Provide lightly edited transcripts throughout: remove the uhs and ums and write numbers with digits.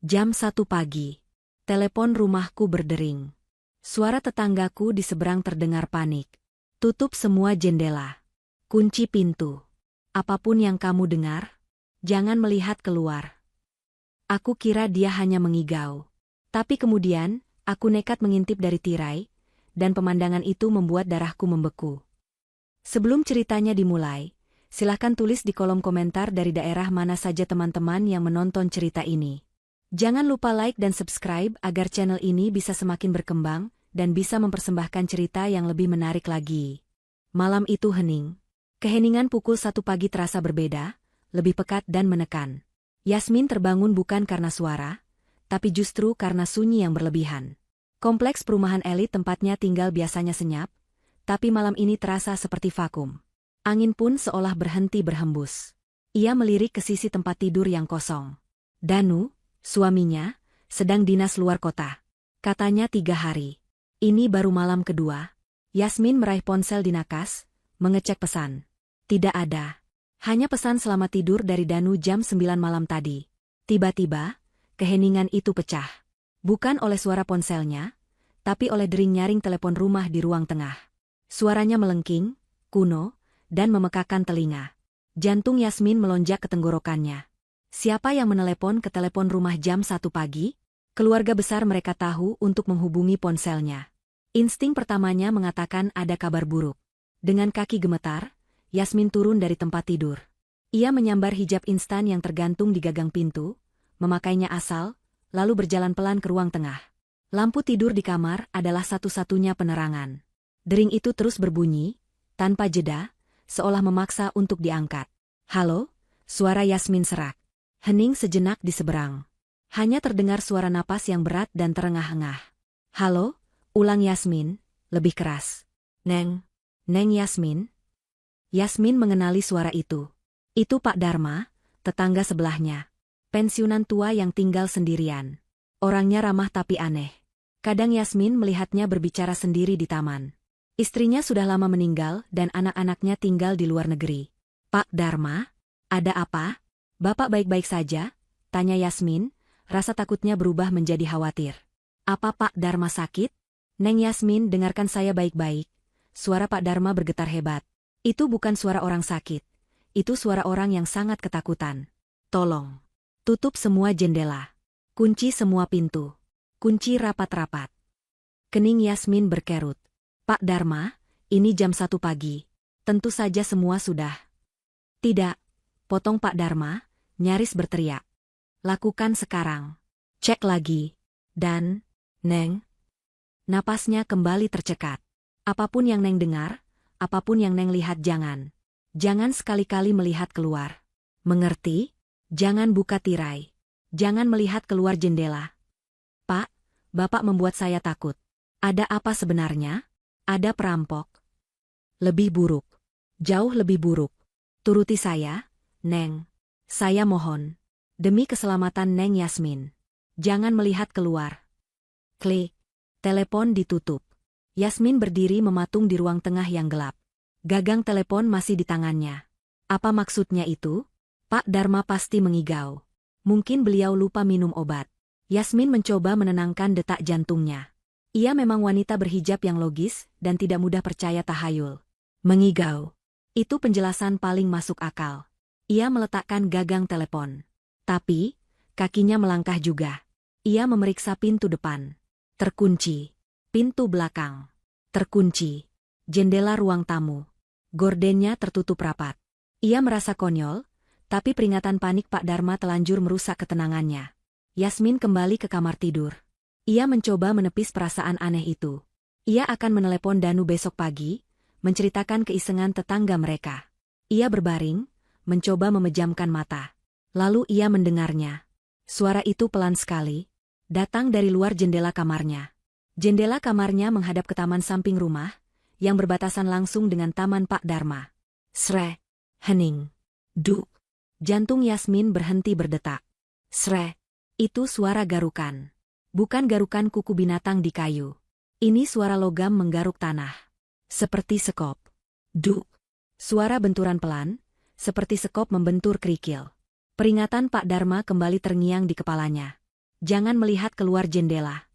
Jam 1 pagi. Telepon rumahku berdering. Suara tetanggaku di seberang terdengar panik. Tutup semua jendela. Kunci pintu. Apapun yang kamu dengar, jangan melihat keluar. Aku kira dia hanya mengigau. Tapi kemudian, aku nekat mengintip dari tirai, dan pemandangan itu membuat darahku membeku. Sebelum ceritanya dimulai, silahkan tulis di kolom komentar dari daerah mana saja teman-teman yang menonton cerita ini. Jangan lupa like dan subscribe agar channel ini bisa semakin berkembang dan bisa mempersembahkan cerita yang lebih menarik lagi. Malam itu hening. Keheningan pukul 1 pagi terasa berbeda, lebih pekat dan menekan. Yasmin terbangun bukan karena suara, tapi justru karena sunyi yang berlebihan. Kompleks perumahan elit tempatnya tinggal biasanya senyap, tapi malam ini terasa seperti vakum. Angin pun seolah berhenti berhembus. Ia melirik ke sisi tempat tidur yang kosong. Danu, suaminya, sedang dinas luar kota. Katanya 3 hari. Ini baru malam kedua. Yasmin meraih ponsel di nakas, mengecek pesan. Tidak ada. Hanya pesan selamat tidur dari Danu jam 9 malam tadi. Tiba-tiba, keheningan itu pecah. Bukan oleh suara ponselnya, tapi oleh dering-nyaring telepon rumah di ruang tengah. Suaranya melengking, kuno, dan memekakan telinga. Jantung Yasmin melonjak ke tenggorokannya. Siapa yang menelepon ke telepon rumah jam 1 pagi? Keluarga besar mereka tahu untuk menghubungi ponselnya. Insting pertamanya mengatakan ada kabar buruk. Dengan kaki gemetar, Yasmin turun dari tempat tidur. Ia menyambar hijab instan yang tergantung di gagang pintu, memakainya asal, lalu berjalan pelan ke ruang tengah. Lampu tidur di kamar adalah satu-satunya penerangan. Dering itu terus berbunyi, tanpa jeda, seolah memaksa untuk diangkat. Halo, suara Yasmin serak. Hening sejenak di seberang. Hanya terdengar suara napas yang berat dan terengah-engah. Halo, ulang Yasmin, lebih keras. Neng Yasmin. Yasmin mengenali suara itu. Itu Pak Dharma, tetangga sebelahnya. Pensiunan tua yang tinggal sendirian. Orangnya ramah tapi aneh. Kadang Yasmin melihatnya berbicara sendiri di taman. Istrinya sudah lama meninggal dan anak-anaknya tinggal di luar negeri. Pak Dharma, ada apa? Bapak baik-baik saja? Tanya Yasmin, rasa takutnya berubah menjadi khawatir. Apa Pak Dharma sakit? Neng Yasmin, dengarkan saya baik-baik. Suara Pak Dharma bergetar hebat. Itu bukan suara orang sakit. Itu suara orang yang sangat ketakutan. Tolong. Tutup semua jendela. Kunci semua pintu. Kunci rapat-rapat. Kening Yasmin berkerut. Pak Dharma, ini jam 1 pagi. Tentu saja semua sudah. Tidak. Potong Pak Dharma, nyaris berteriak. Lakukan sekarang. Cek lagi. Dan, Neng. Napasnya kembali tercekat. Apapun yang Neng dengar, apapun yang Neng lihat jangan. Jangan sekali-kali melihat keluar. Mengerti? Jangan buka tirai. Jangan melihat keluar jendela. Pak, Bapak membuat saya takut. Ada apa sebenarnya? Ada perampok. Lebih buruk. Jauh lebih buruk. Turuti saya, Neng. Saya mohon. Demi keselamatan Neng Yasmin. Jangan melihat keluar. Klik. Telepon ditutup. Yasmin berdiri mematung di ruang tengah yang gelap. Gagang telepon masih di tangannya. Apa maksudnya itu? Pak Dharma pasti mengigau. Mungkin beliau lupa minum obat. Yasmin mencoba menenangkan detak jantungnya. Ia memang wanita berhijab yang logis dan tidak mudah percaya tahayul. Mengigau. Itu penjelasan paling masuk akal. Ia meletakkan gagang telepon. Tapi, kakinya melangkah juga. Ia memeriksa pintu depan. Terkunci. Pintu belakang. Terkunci. Jendela ruang tamu. Gordennya tertutup rapat. Ia merasa konyol, tapi peringatan panik Pak Dharma telanjur merusak ketenangannya. Yasmin kembali ke kamar tidur. Ia mencoba menepis perasaan aneh itu. Ia akan menelepon Danu besok pagi, menceritakan keisengan tetangga mereka. Ia berbaring, mencoba memejamkan mata. Lalu ia mendengarnya. Suara itu pelan sekali, datang dari luar jendela kamarnya. Jendela kamarnya menghadap ke taman samping rumah, yang berbatasan langsung dengan taman Pak Dharma. Sre. Hening. Duk. Jantung Yasmin berhenti berdetak. Sre. Itu suara garukan. Bukan garukan kuku binatang di kayu. Ini suara logam menggaruk tanah. Seperti sekop. Duk. Suara benturan pelan, seperti sekop membentur kerikil. Peringatan Pak Dharma kembali terngiang di kepalanya. Jangan melihat keluar jendela.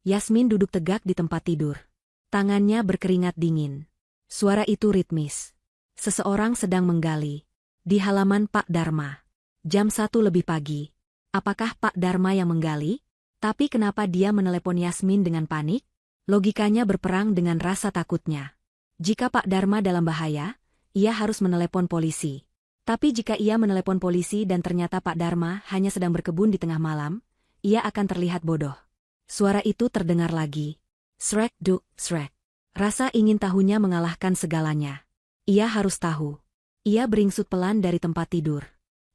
Yasmin duduk tegak di tempat tidur. Tangannya berkeringat dingin. Suara itu ritmis. Seseorang sedang menggali. Di halaman Pak Dharma. Jam 1 lebih pagi. Apakah Pak Dharma yang menggali? Tapi kenapa dia menelepon Yasmin dengan panik? Logikanya berperang dengan rasa takutnya. Jika Pak Dharma dalam bahaya, ia harus menelepon polisi. Tapi jika ia menelepon polisi dan ternyata Pak Dharma hanya sedang berkebun di tengah malam, ia akan terlihat bodoh. Suara itu terdengar lagi. Shrek duk, shrek. Rasa ingin tahunya mengalahkan segalanya. Ia harus tahu. Ia beringsut pelan dari tempat tidur.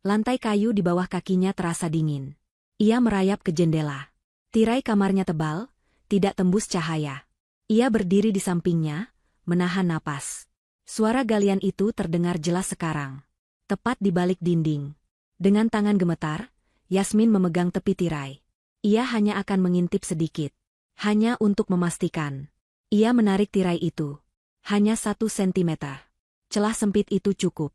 Lantai kayu di bawah kakinya terasa dingin. Ia merayap ke jendela. Tirai kamarnya tebal, tidak tembus cahaya. Ia berdiri di sampingnya, menahan napas. Suara galian itu terdengar jelas sekarang. Tepat di balik dinding. Dengan tangan gemetar, Yasmin memegang tepi tirai. Ia hanya akan mengintip sedikit. Hanya untuk memastikan. Ia menarik tirai itu. Hanya 1 sentimeter. Celah sempit itu cukup.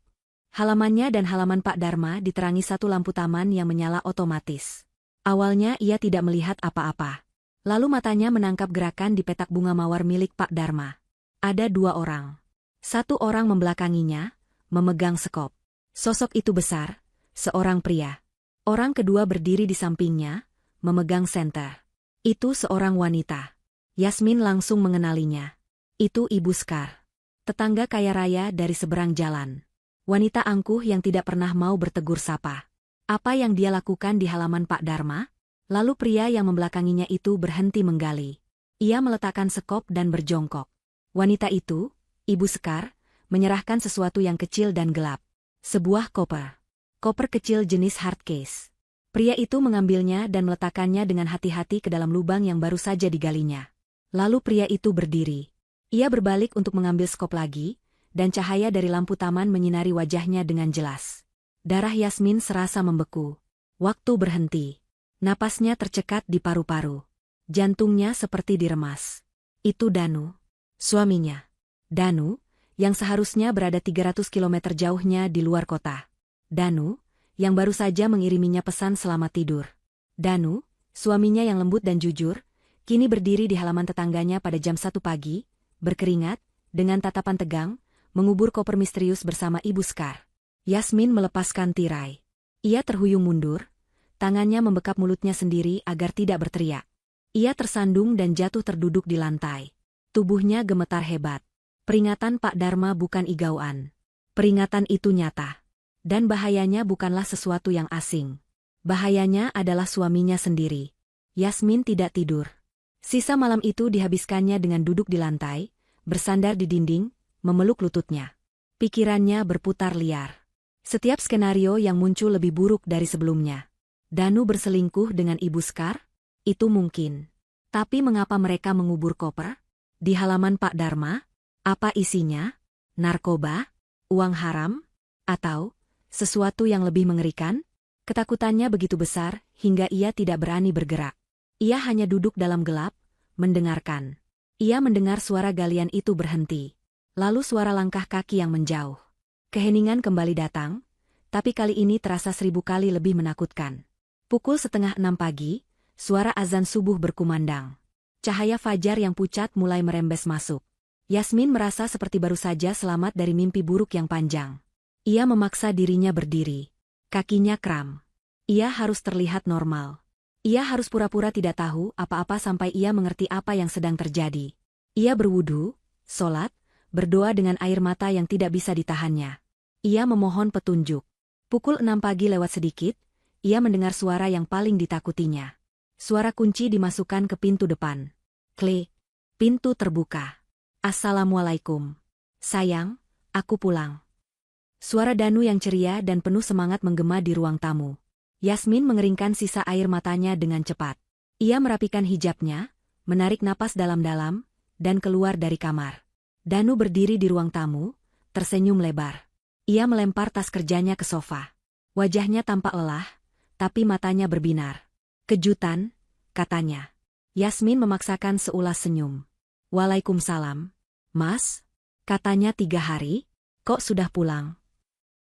Halamannya dan halaman Pak Dharma diterangi satu lampu taman yang menyala otomatis. Awalnya ia tidak melihat apa-apa. Lalu matanya menangkap gerakan di petak bunga mawar milik Pak Dharma. Ada 2 orang. Satu orang membelakanginya, memegang sekop. Sosok itu besar, seorang pria. Orang kedua berdiri di sampingnya, memegang senter. Itu seorang wanita. Yasmin langsung mengenalinya. Itu Ibu Sekar. Tetangga kaya raya dari seberang jalan. Wanita angkuh yang tidak pernah mau bertegur sapa. Apa yang dia lakukan di halaman Pak Dharma? Lalu pria yang membelakanginya itu berhenti menggali. Ia meletakkan sekop dan berjongkok. Wanita itu, Ibu Sekar, menyerahkan sesuatu yang kecil dan gelap. Sebuah koper. Koper kecil jenis hard case. Pria itu mengambilnya dan meletakkannya dengan hati-hati ke dalam lubang yang baru saja digalinya. Lalu pria itu berdiri. Ia berbalik untuk mengambil skop lagi, dan cahaya dari lampu taman menyinari wajahnya dengan jelas. Darah Yasmin serasa membeku. Waktu berhenti. Napasnya tercekat di paru-paru. Jantungnya seperti diremas. Itu Danu. Suaminya. Danu, yang seharusnya berada 300 km jauhnya di luar kota. Danu, yang baru saja mengiriminya pesan selamat tidur. Danu, suaminya yang lembut dan jujur, kini berdiri di halaman tetangganya pada jam 1 pagi, berkeringat, dengan tatapan tegang, mengubur koper misterius bersama Ibu Sekar. Yasmin melepaskan tirai. Ia terhuyung mundur, tangannya membekap mulutnya sendiri agar tidak berteriak. Ia tersandung dan jatuh terduduk di lantai. Tubuhnya gemetar hebat. Peringatan Pak Dharma bukan igauan. Peringatan itu nyata. Dan bahayanya bukanlah sesuatu yang asing. Bahayanya adalah suaminya sendiri. Yasmin tidak tidur. Sisa malam itu dihabiskannya dengan duduk di lantai, bersandar di dinding, memeluk lututnya. Pikirannya berputar liar. Setiap skenario yang muncul lebih buruk dari sebelumnya. Danu berselingkuh dengan Ibu Sekar? Itu mungkin. Tapi mengapa mereka mengubur koper? Di halaman Pak Dharma? Apa isinya? Narkoba? Uang haram? Atau sesuatu yang lebih mengerikan? Ketakutannya begitu besar, hingga ia tidak berani bergerak. Ia hanya duduk dalam gelap, mendengarkan. Ia mendengar suara galian itu berhenti. Lalu suara langkah kaki yang menjauh. Keheningan kembali datang, tapi kali ini terasa 1000 kali lebih menakutkan. Pukul 5:30 pagi, suara azan subuh berkumandang. Cahaya fajar yang pucat mulai merembes masuk. Yasmin merasa seperti baru saja selamat dari mimpi buruk yang panjang. Ia memaksa dirinya berdiri. Kakinya kram. Ia harus terlihat normal. Ia harus pura-pura tidak tahu apa-apa sampai ia mengerti apa yang sedang terjadi. Ia berwudu, sholat, berdoa dengan air mata yang tidak bisa ditahannya. Ia memohon petunjuk. Pukul 6 pagi lewat sedikit, ia mendengar suara yang paling ditakutinya. Suara kunci dimasukkan ke pintu depan. Klik. Pintu terbuka. Assalamualaikum. Sayang, aku pulang. Suara Danu yang ceria dan penuh semangat menggema di ruang tamu. Yasmin mengeringkan sisa air matanya dengan cepat. Ia merapikan hijabnya, menarik napas dalam-dalam, dan keluar dari kamar. Danu berdiri di ruang tamu, tersenyum lebar. Ia melempar tas kerjanya ke sofa. Wajahnya tampak lelah, tapi matanya berbinar. Kejutan, katanya. Yasmin memaksakan seulas senyum. Waalaikumsalam. Mas, katanya 3 hari, kok sudah pulang?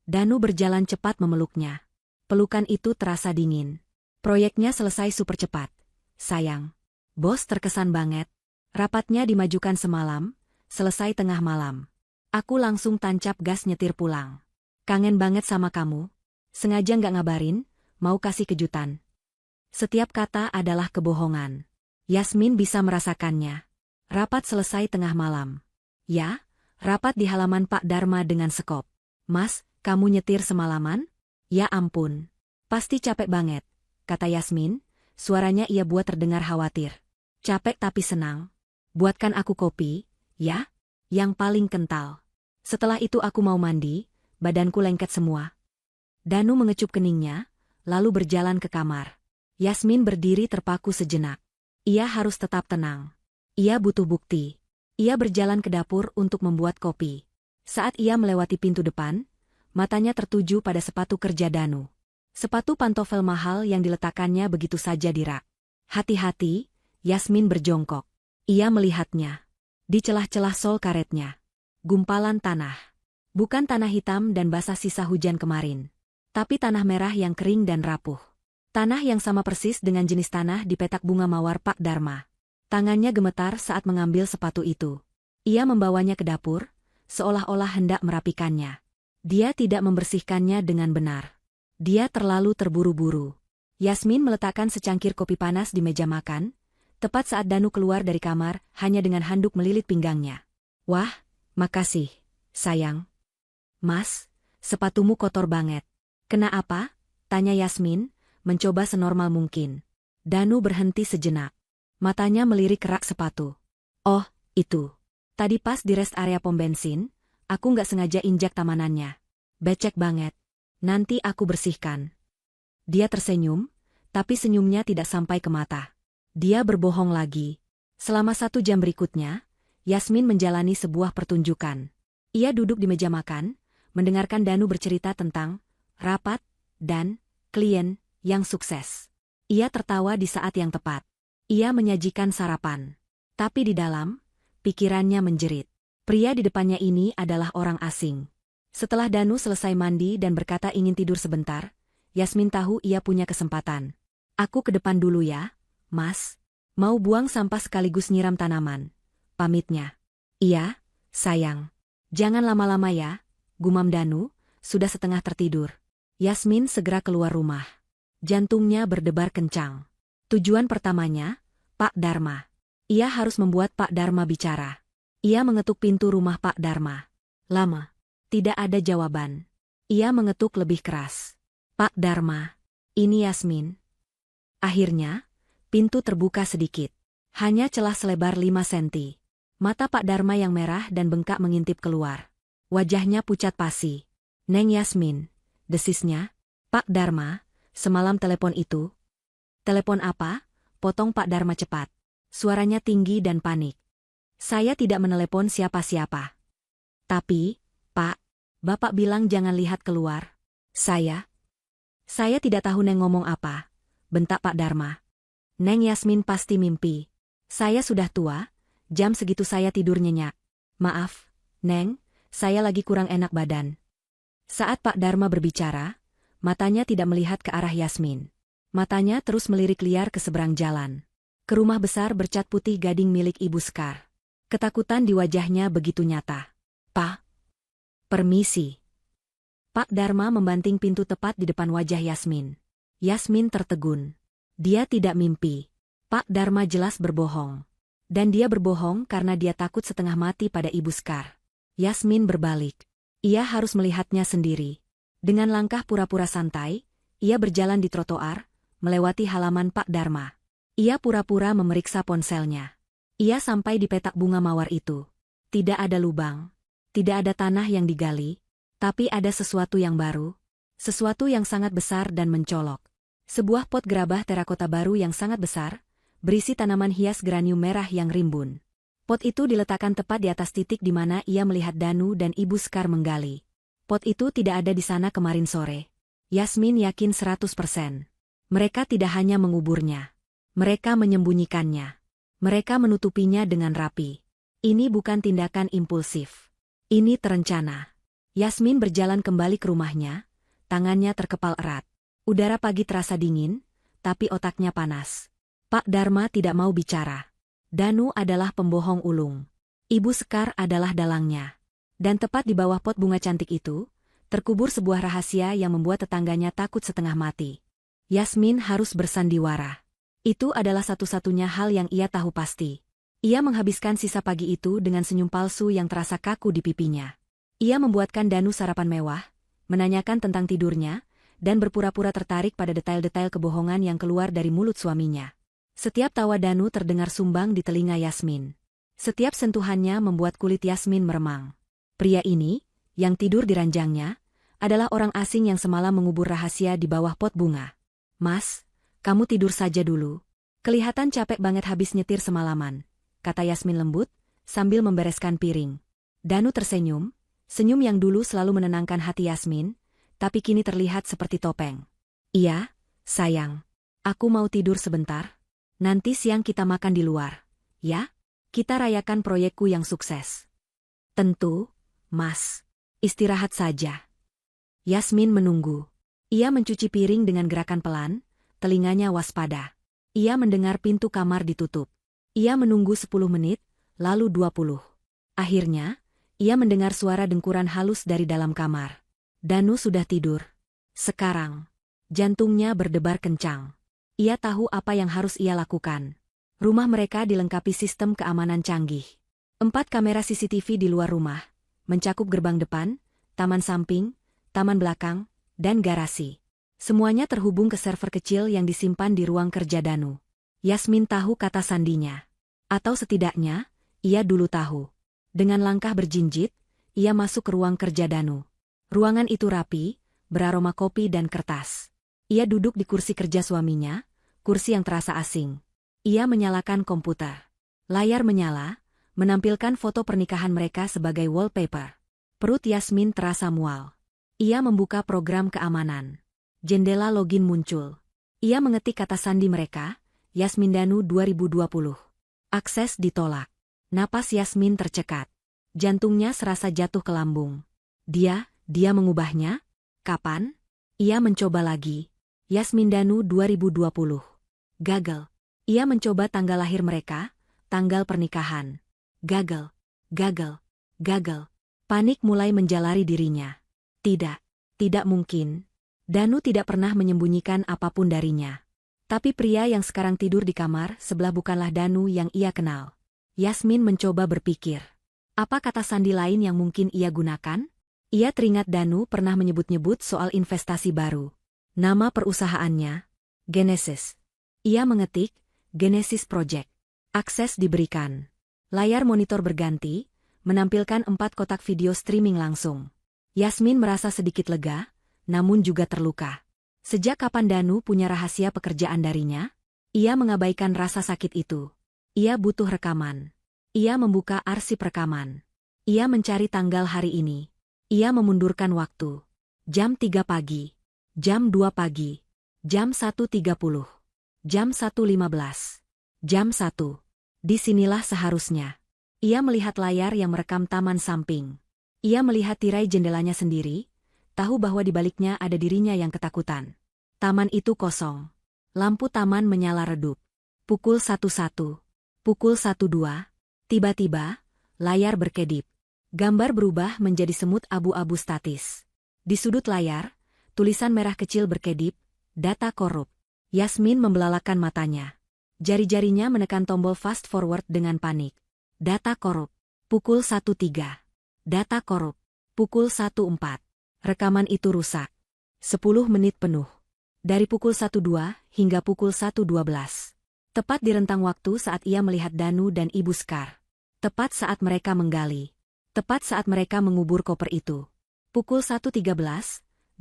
Danu berjalan cepat memeluknya. Pelukan itu terasa dingin. Proyeknya selesai super cepat. Sayang. Bos terkesan banget. Rapatnya dimajukan semalam, selesai tengah malam. Aku langsung tancap gas nyetir pulang. Kangen banget sama kamu. Sengaja nggak ngabarin, mau kasih kejutan. Setiap kata adalah kebohongan. Yasmin bisa merasakannya. Rapat selesai tengah malam. Ya, rapat di halaman Pak Dharma dengan sekop. Mas, kamu nyetir semalaman? Ya ampun. Pasti capek banget, kata Yasmin. Suaranya ia buat terdengar khawatir. Capek tapi senang. Buatkan aku kopi, ya? Yang paling kental. Setelah itu aku mau mandi, badanku lengket semua. Danu mengecup keningnya, lalu berjalan ke kamar. Yasmin berdiri terpaku sejenak. Ia harus tetap tenang. Ia butuh bukti. Ia berjalan ke dapur untuk membuat kopi. Saat ia melewati pintu depan, matanya tertuju pada sepatu kerja Danu. Sepatu pantofel mahal yang diletakkannya begitu saja di rak. Hati-hati, Yasmin berjongkok. Ia melihatnya. Di celah-celah sol karetnya. Gumpalan tanah. Bukan tanah hitam dan basah sisa hujan kemarin. Tapi tanah merah yang kering dan rapuh. Tanah yang sama persis dengan jenis tanah di petak bunga mawar Pak Dharma. Tangannya gemetar saat mengambil sepatu itu. Ia membawanya ke dapur, seolah-olah hendak merapikannya. Dia tidak membersihkannya dengan benar. Dia terlalu terburu-buru. Yasmin meletakkan secangkir kopi panas di meja makan, tepat saat Danu keluar dari kamar hanya dengan handuk melilit pinggangnya. Wah, makasih, sayang. Mas, sepatumu kotor banget. Kena apa? Tanya Yasmin, mencoba senormal mungkin. Danu berhenti sejenak. Matanya melirik rak sepatu. Oh, itu. Tadi pas di rest area pom bensin, aku nggak sengaja injak tamanannya. Becek banget. Nanti aku bersihkan. Dia tersenyum, tapi senyumnya tidak sampai ke mata. Dia berbohong lagi. Selama 1 jam berikutnya, Yasmin menjalani sebuah pertunjukan. Ia duduk di meja makan, mendengarkan Danu bercerita tentang rapat dan klien yang sukses. Ia tertawa di saat yang tepat. Ia menyajikan sarapan. Tapi di dalam, pikirannya menjerit. Pria di depannya ini adalah orang asing. Setelah Danu selesai mandi dan berkata ingin tidur sebentar, Yasmin tahu ia punya kesempatan. Aku ke depan dulu ya, Mas. Mau buang sampah sekaligus nyiram tanaman. Pamitnya. Iya, sayang. Jangan lama-lama ya, gumam Danu, sudah setengah tertidur. Yasmin segera keluar rumah. Jantungnya berdebar kencang. Tujuan pertamanya, Pak Dharma. Ia harus membuat Pak Dharma bicara. Ia mengetuk pintu rumah Pak Dharma. Lama. Tidak ada jawaban. Ia mengetuk lebih keras. Pak Dharma. Ini Yasmin. Akhirnya, pintu terbuka sedikit. Hanya celah selebar 5 senti. Mata Pak Dharma yang merah dan bengkak mengintip keluar. Wajahnya pucat pasi. Neng Yasmin. Desisnya. Pak Dharma, semalam telepon itu. Telepon apa? Potong Pak Dharma cepat. Suaranya tinggi dan panik. Saya tidak menelepon siapa-siapa. Tapi, Pak, Bapak bilang jangan lihat keluar. Saya tidak tahu Neng ngomong apa, bentak Pak Dharma. Neng Yasmin pasti mimpi. Saya sudah tua, jam segitu saya tidur nyenyak. Maaf, Neng, saya lagi kurang enak badan. Saat Pak Dharma berbicara, matanya tidak melihat ke arah Yasmin. Matanya terus melirik liar ke seberang jalan. Ke rumah besar bercat putih gading milik Ibu Sekar. Ketakutan di wajahnya begitu nyata. Pak, permisi. Pak Dharma membanting pintu tepat di depan wajah Yasmin. Yasmin tertegun. Dia tidak mimpi. Pak Dharma jelas berbohong. Dan dia berbohong karena dia takut setengah mati pada Ibu Sekar. Yasmin berbalik. Ia harus melihatnya sendiri. Dengan langkah pura-pura santai, ia berjalan di trotoar, melewati halaman Pak Dharma. Ia pura-pura memeriksa ponselnya. Ia sampai di petak bunga mawar itu. Tidak ada lubang. Tidak ada tanah yang digali. Tapi ada sesuatu yang baru. Sesuatu yang sangat besar dan mencolok. Sebuah pot gerabah terakota baru yang sangat besar, berisi tanaman hias geranium merah yang rimbun. Pot itu diletakkan tepat di atas titik di mana ia melihat Danu dan Ibu Sekar menggali. Pot itu tidak ada di sana kemarin sore. Yasmin yakin 100%. Mereka tidak hanya menguburnya. Mereka menyembunyikannya. Mereka menutupinya dengan rapi. Ini bukan tindakan impulsif. Ini terencana. Yasmin berjalan kembali ke rumahnya, tangannya terkepal erat. Udara pagi terasa dingin, tapi otaknya panas. Pak Dharma tidak mau bicara. Danu adalah pembohong ulung. Ibu Sekar adalah dalangnya. Dan tepat di bawah pot bunga cantik itu, terkubur sebuah rahasia yang membuat tetangganya takut setengah mati. Yasmin harus bersandiwara. Itu adalah satu-satunya hal yang ia tahu pasti. Ia menghabiskan sisa pagi itu dengan senyum palsu yang terasa kaku di pipinya. Ia membuatkan Danu sarapan mewah, menanyakan tentang tidurnya, dan berpura-pura tertarik pada detail-detail kebohongan yang keluar dari mulut suaminya. Setiap tawa Danu terdengar sumbang di telinga Yasmin. Setiap sentuhannya membuat kulit Yasmin meremang. Pria ini, yang tidur di ranjangnya, adalah orang asing yang semalam mengubur rahasia di bawah pot bunga. "Mas, kamu tidur saja dulu. Kelihatan capek banget habis nyetir semalaman," kata Yasmin lembut, sambil membereskan piring. Danu tersenyum, senyum yang dulu selalu menenangkan hati Yasmin, tapi kini terlihat seperti topeng. "Iya, sayang. Aku mau tidur sebentar. Nanti siang kita makan di luar, ya? Kita rayakan proyekku yang sukses." "Tentu, Mas. Istirahat saja." Yasmin menunggu. Ia mencuci piring dengan gerakan pelan, telinganya waspada. Ia mendengar pintu kamar ditutup. Ia menunggu 10 menit, lalu 20. Akhirnya, ia mendengar suara dengkuran halus dari dalam kamar. Danu sudah tidur. Sekarang, jantungnya berdebar kencang. Ia tahu apa yang harus ia lakukan. Rumah mereka dilengkapi sistem keamanan canggih. 4 kamera CCTV di luar rumah, mencakup gerbang depan, taman samping, taman belakang, dan garasi. Semuanya terhubung ke server kecil yang disimpan di ruang kerja Danu. Yasmin tahu kata sandinya. Atau setidaknya, ia dulu tahu. Dengan langkah berjinjit, ia masuk ke ruang kerja Danu. Ruangan itu rapi, beraroma kopi dan kertas. Ia duduk di kursi kerja suaminya, kursi yang terasa asing. Ia menyalakan komputer. Layar menyala, menampilkan foto pernikahan mereka sebagai wallpaper. Perut Yasmin terasa mual. Ia membuka program keamanan. Jendela login muncul. Ia mengetik kata sandi mereka, Yasmin Danu 2020. Akses ditolak. Napas Yasmin tercekat. Jantungnya serasa jatuh ke lambung. Dia mengubahnya? Kapan? Ia mencoba lagi. Yasmin Danu 2020. Gagal. Ia mencoba tanggal lahir mereka, tanggal pernikahan. Gagal. Panik mulai menjalari dirinya. Tidak mungkin. Danu tidak pernah menyembunyikan apapun darinya. Tapi pria yang sekarang tidur di kamar sebelah bukanlah Danu yang ia kenal. Yasmin mencoba berpikir. Apa kata sandi lain yang mungkin ia gunakan? Ia teringat Danu pernah menyebut-nyebut soal investasi baru. Nama perusahaannya, Genesis. Ia mengetik, Genesis Project. Akses diberikan. Layar monitor berganti, menampilkan 4 kotak video streaming langsung. Yasmin merasa sedikit lega, namun juga terluka. Sejak kapan Danu punya rahasia pekerjaan darinya? Ia mengabaikan rasa sakit itu. Ia butuh rekaman. Ia membuka arsip rekaman. Ia mencari tanggal hari ini. Ia memundurkan waktu. Jam 3 pagi. Jam 2 pagi. Jam 1.30. Jam 1.15. Jam 1. Disinilah seharusnya. Ia melihat layar yang merekam taman samping. Ia melihat tirai jendelanya sendiri, tahu bahwa di baliknya ada dirinya yang ketakutan. Taman itu kosong. Lampu taman menyala redup. Pukul 1.1. Pukul 1.2. Tiba-tiba, layar berkedip. Gambar berubah menjadi semut abu-abu statis. Di sudut layar, tulisan merah kecil berkedip, data korup. Yasmin membelalakan matanya. Jari-jarinya menekan tombol fast forward dengan panik. Data korup. Pukul 1.3. Data korup. Pukul 1.4. Rekaman itu rusak. 10 menit penuh. Dari pukul 1.2 hingga pukul 1.12. Tepat di rentang waktu saat ia melihat Danu dan Ibu Sekar. Tepat saat mereka menggali. Tepat saat mereka mengubur koper itu. Pukul 1.13,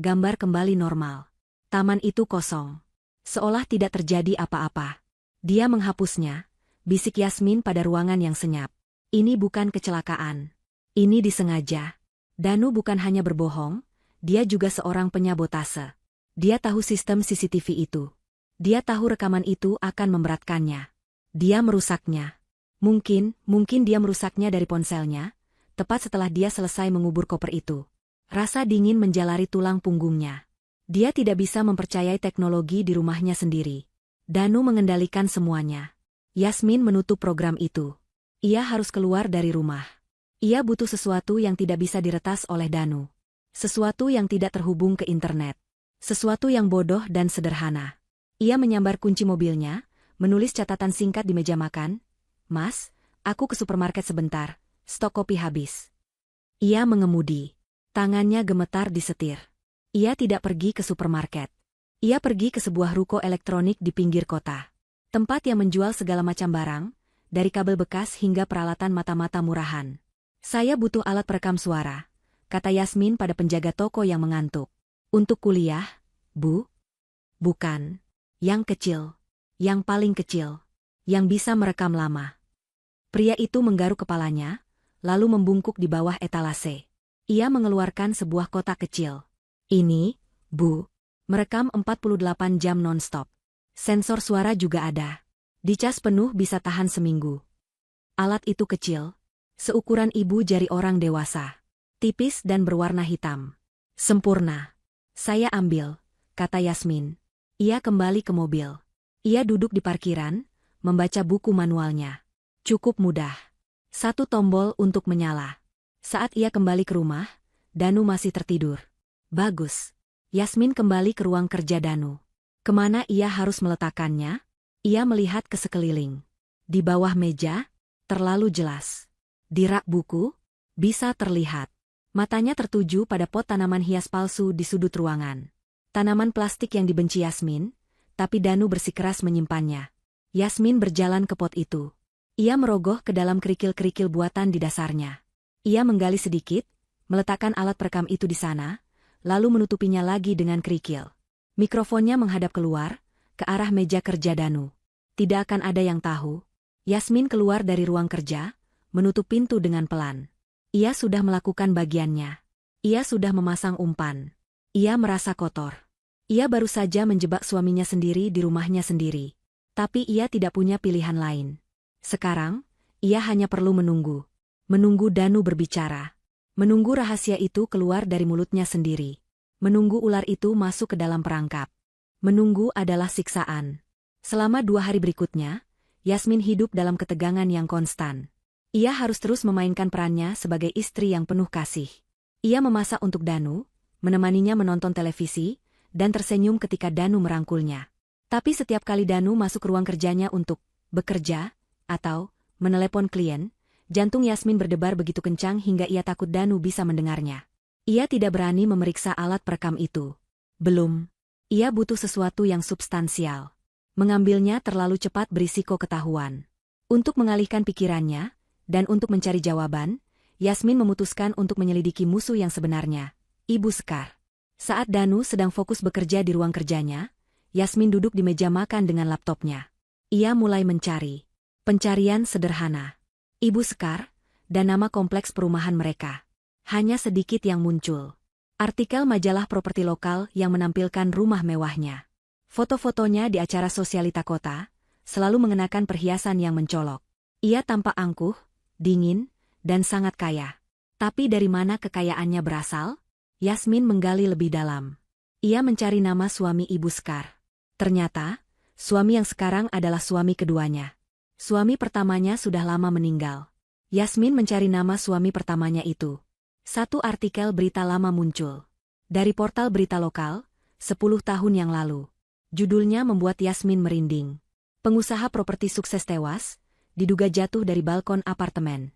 gambar kembali normal. Taman itu kosong. Seolah tidak terjadi apa-apa. Dia menghapusnya, bisik Yasmin pada ruangan yang senyap. Ini bukan kecelakaan. Ini disengaja. Danu bukan hanya berbohong, dia juga seorang penyabotase. Dia tahu sistem CCTV itu. Dia tahu rekaman itu akan memberatkannya. Dia merusaknya. Mungkin dia merusaknya dari ponselnya, tepat setelah dia selesai mengubur koper itu. Rasa dingin menjalari tulang punggungnya. Dia tidak bisa mempercayai teknologi di rumahnya sendiri. Danu mengendalikan semuanya. Yasmin menutup program itu. Ia harus keluar dari rumah. Ia butuh sesuatu yang tidak bisa diretas oleh Danu. Sesuatu yang tidak terhubung ke internet. Sesuatu yang bodoh dan sederhana. Ia menyambar kunci mobilnya, menulis catatan singkat di meja makan. "Mas, aku ke supermarket sebentar, stok kopi habis." Ia mengemudi. Tangannya gemetar di setir. Ia tidak pergi ke supermarket. Ia pergi ke sebuah ruko elektronik di pinggir kota. Tempat yang menjual segala macam barang, dari kabel bekas hingga peralatan mata-mata murahan. "Saya butuh alat perekam suara," kata Yasmin pada penjaga toko yang mengantuk. "Untuk kuliah, Bu?" "Bukan. Yang kecil. Yang paling kecil. Yang bisa merekam lama." Pria itu menggaruk kepalanya, lalu membungkuk di bawah etalase. Ia mengeluarkan sebuah kotak kecil. "Ini, Bu. Merekam 48 jam non-stop. Sensor suara juga ada. Dicas penuh bisa tahan seminggu." Alat itu kecil. Seukuran ibu jari orang dewasa. Tipis dan berwarna hitam. "Sempurna. Saya ambil," kata Yasmin. Ia kembali ke mobil. Ia duduk di parkiran, membaca buku manualnya. Cukup mudah. Satu tombol untuk menyala. Saat ia kembali ke rumah, Danu masih tertidur. Bagus. Yasmin kembali ke ruang kerja Danu. Kemana ia harus meletakkannya? Ia melihat ke sekeliling. Di bawah meja, terlalu jelas. Di rak buku, bisa terlihat. Matanya tertuju pada pot tanaman hias palsu di sudut ruangan. Tanaman plastik yang dibenci Yasmin, tapi Danu bersikeras menyimpannya. Yasmin berjalan ke pot itu. Ia merogoh ke dalam kerikil-kerikil buatan di dasarnya. Ia menggali sedikit, meletakkan alat perekam itu di sana, lalu menutupinya lagi dengan kerikil. Mikrofonnya menghadap keluar, ke arah meja kerja Danu. Tidak akan ada yang tahu. Yasmin keluar dari ruang kerja, menutup pintu dengan pelan. Ia sudah melakukan bagiannya. Ia sudah memasang umpan. Ia merasa kotor. Ia baru saja menjebak suaminya sendiri di rumahnya sendiri. Tapi ia tidak punya pilihan lain. Sekarang, ia hanya perlu menunggu. Menunggu Danu berbicara. Menunggu rahasia itu keluar dari mulutnya sendiri. Menunggu ular itu masuk ke dalam perangkap. Menunggu adalah siksaan. Selama 2 hari berikutnya, Yasmin hidup dalam ketegangan yang konstan. Ia harus terus memainkan perannya sebagai istri yang penuh kasih. Ia memasak untuk Danu, menemaninya menonton televisi, dan tersenyum ketika Danu merangkulnya. Tapi setiap kali Danu masuk ke ruang kerjanya untuk bekerja, atau menelepon klien, jantung Yasmin berdebar begitu kencang hingga ia takut Danu bisa mendengarnya. Ia tidak berani memeriksa alat perekam itu. Belum. Ia butuh sesuatu yang substansial. Mengambilnya terlalu cepat berisiko ketahuan. Untuk mengalihkan pikirannya, dan untuk mencari jawaban, Yasmin memutuskan untuk menyelidiki musuh yang sebenarnya, Ibu Sekar. Saat Danu sedang fokus bekerja di ruang kerjanya, Yasmin duduk di meja makan dengan laptopnya. Ia mulai mencari. Pencarian sederhana. Ibu Sekar, dan nama kompleks perumahan mereka. Hanya sedikit yang muncul. Artikel majalah properti lokal yang menampilkan rumah mewahnya. Foto-fotonya di acara sosialita kota, selalu mengenakan perhiasan yang mencolok. Ia tampak angkuh, dingin, dan sangat kaya. Tapi dari mana kekayaannya berasal? Yasmin menggali lebih dalam. Ia mencari nama suami Ibu Sekar. Ternyata, suami yang sekarang adalah suami keduanya. Suami pertamanya sudah lama meninggal. Yasmin mencari nama suami pertamanya itu. Satu artikel berita lama muncul. Dari portal berita lokal, 10 tahun yang lalu. Judulnya membuat Yasmin merinding. Pengusaha properti sukses tewas, diduga jatuh dari balkon apartemen.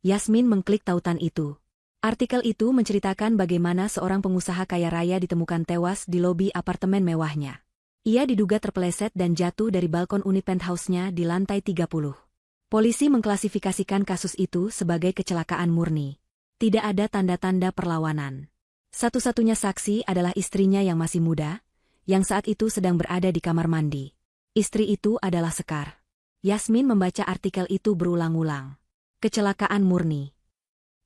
Yasmin mengklik tautan itu. Artikel itu menceritakan bagaimana seorang pengusaha kaya raya ditemukan tewas di lobi apartemen mewahnya. Ia diduga terpeleset dan jatuh dari balkon unit penthouse-nya di lantai 30. Polisi mengklasifikasikan kasus itu sebagai kecelakaan murni. Tidak ada tanda-tanda perlawanan. Satu-satunya saksi adalah istrinya yang masih muda, yang saat itu sedang berada di kamar mandi. Istri itu adalah Sekar. Yasmin membaca artikel itu berulang-ulang. Kecelakaan murni.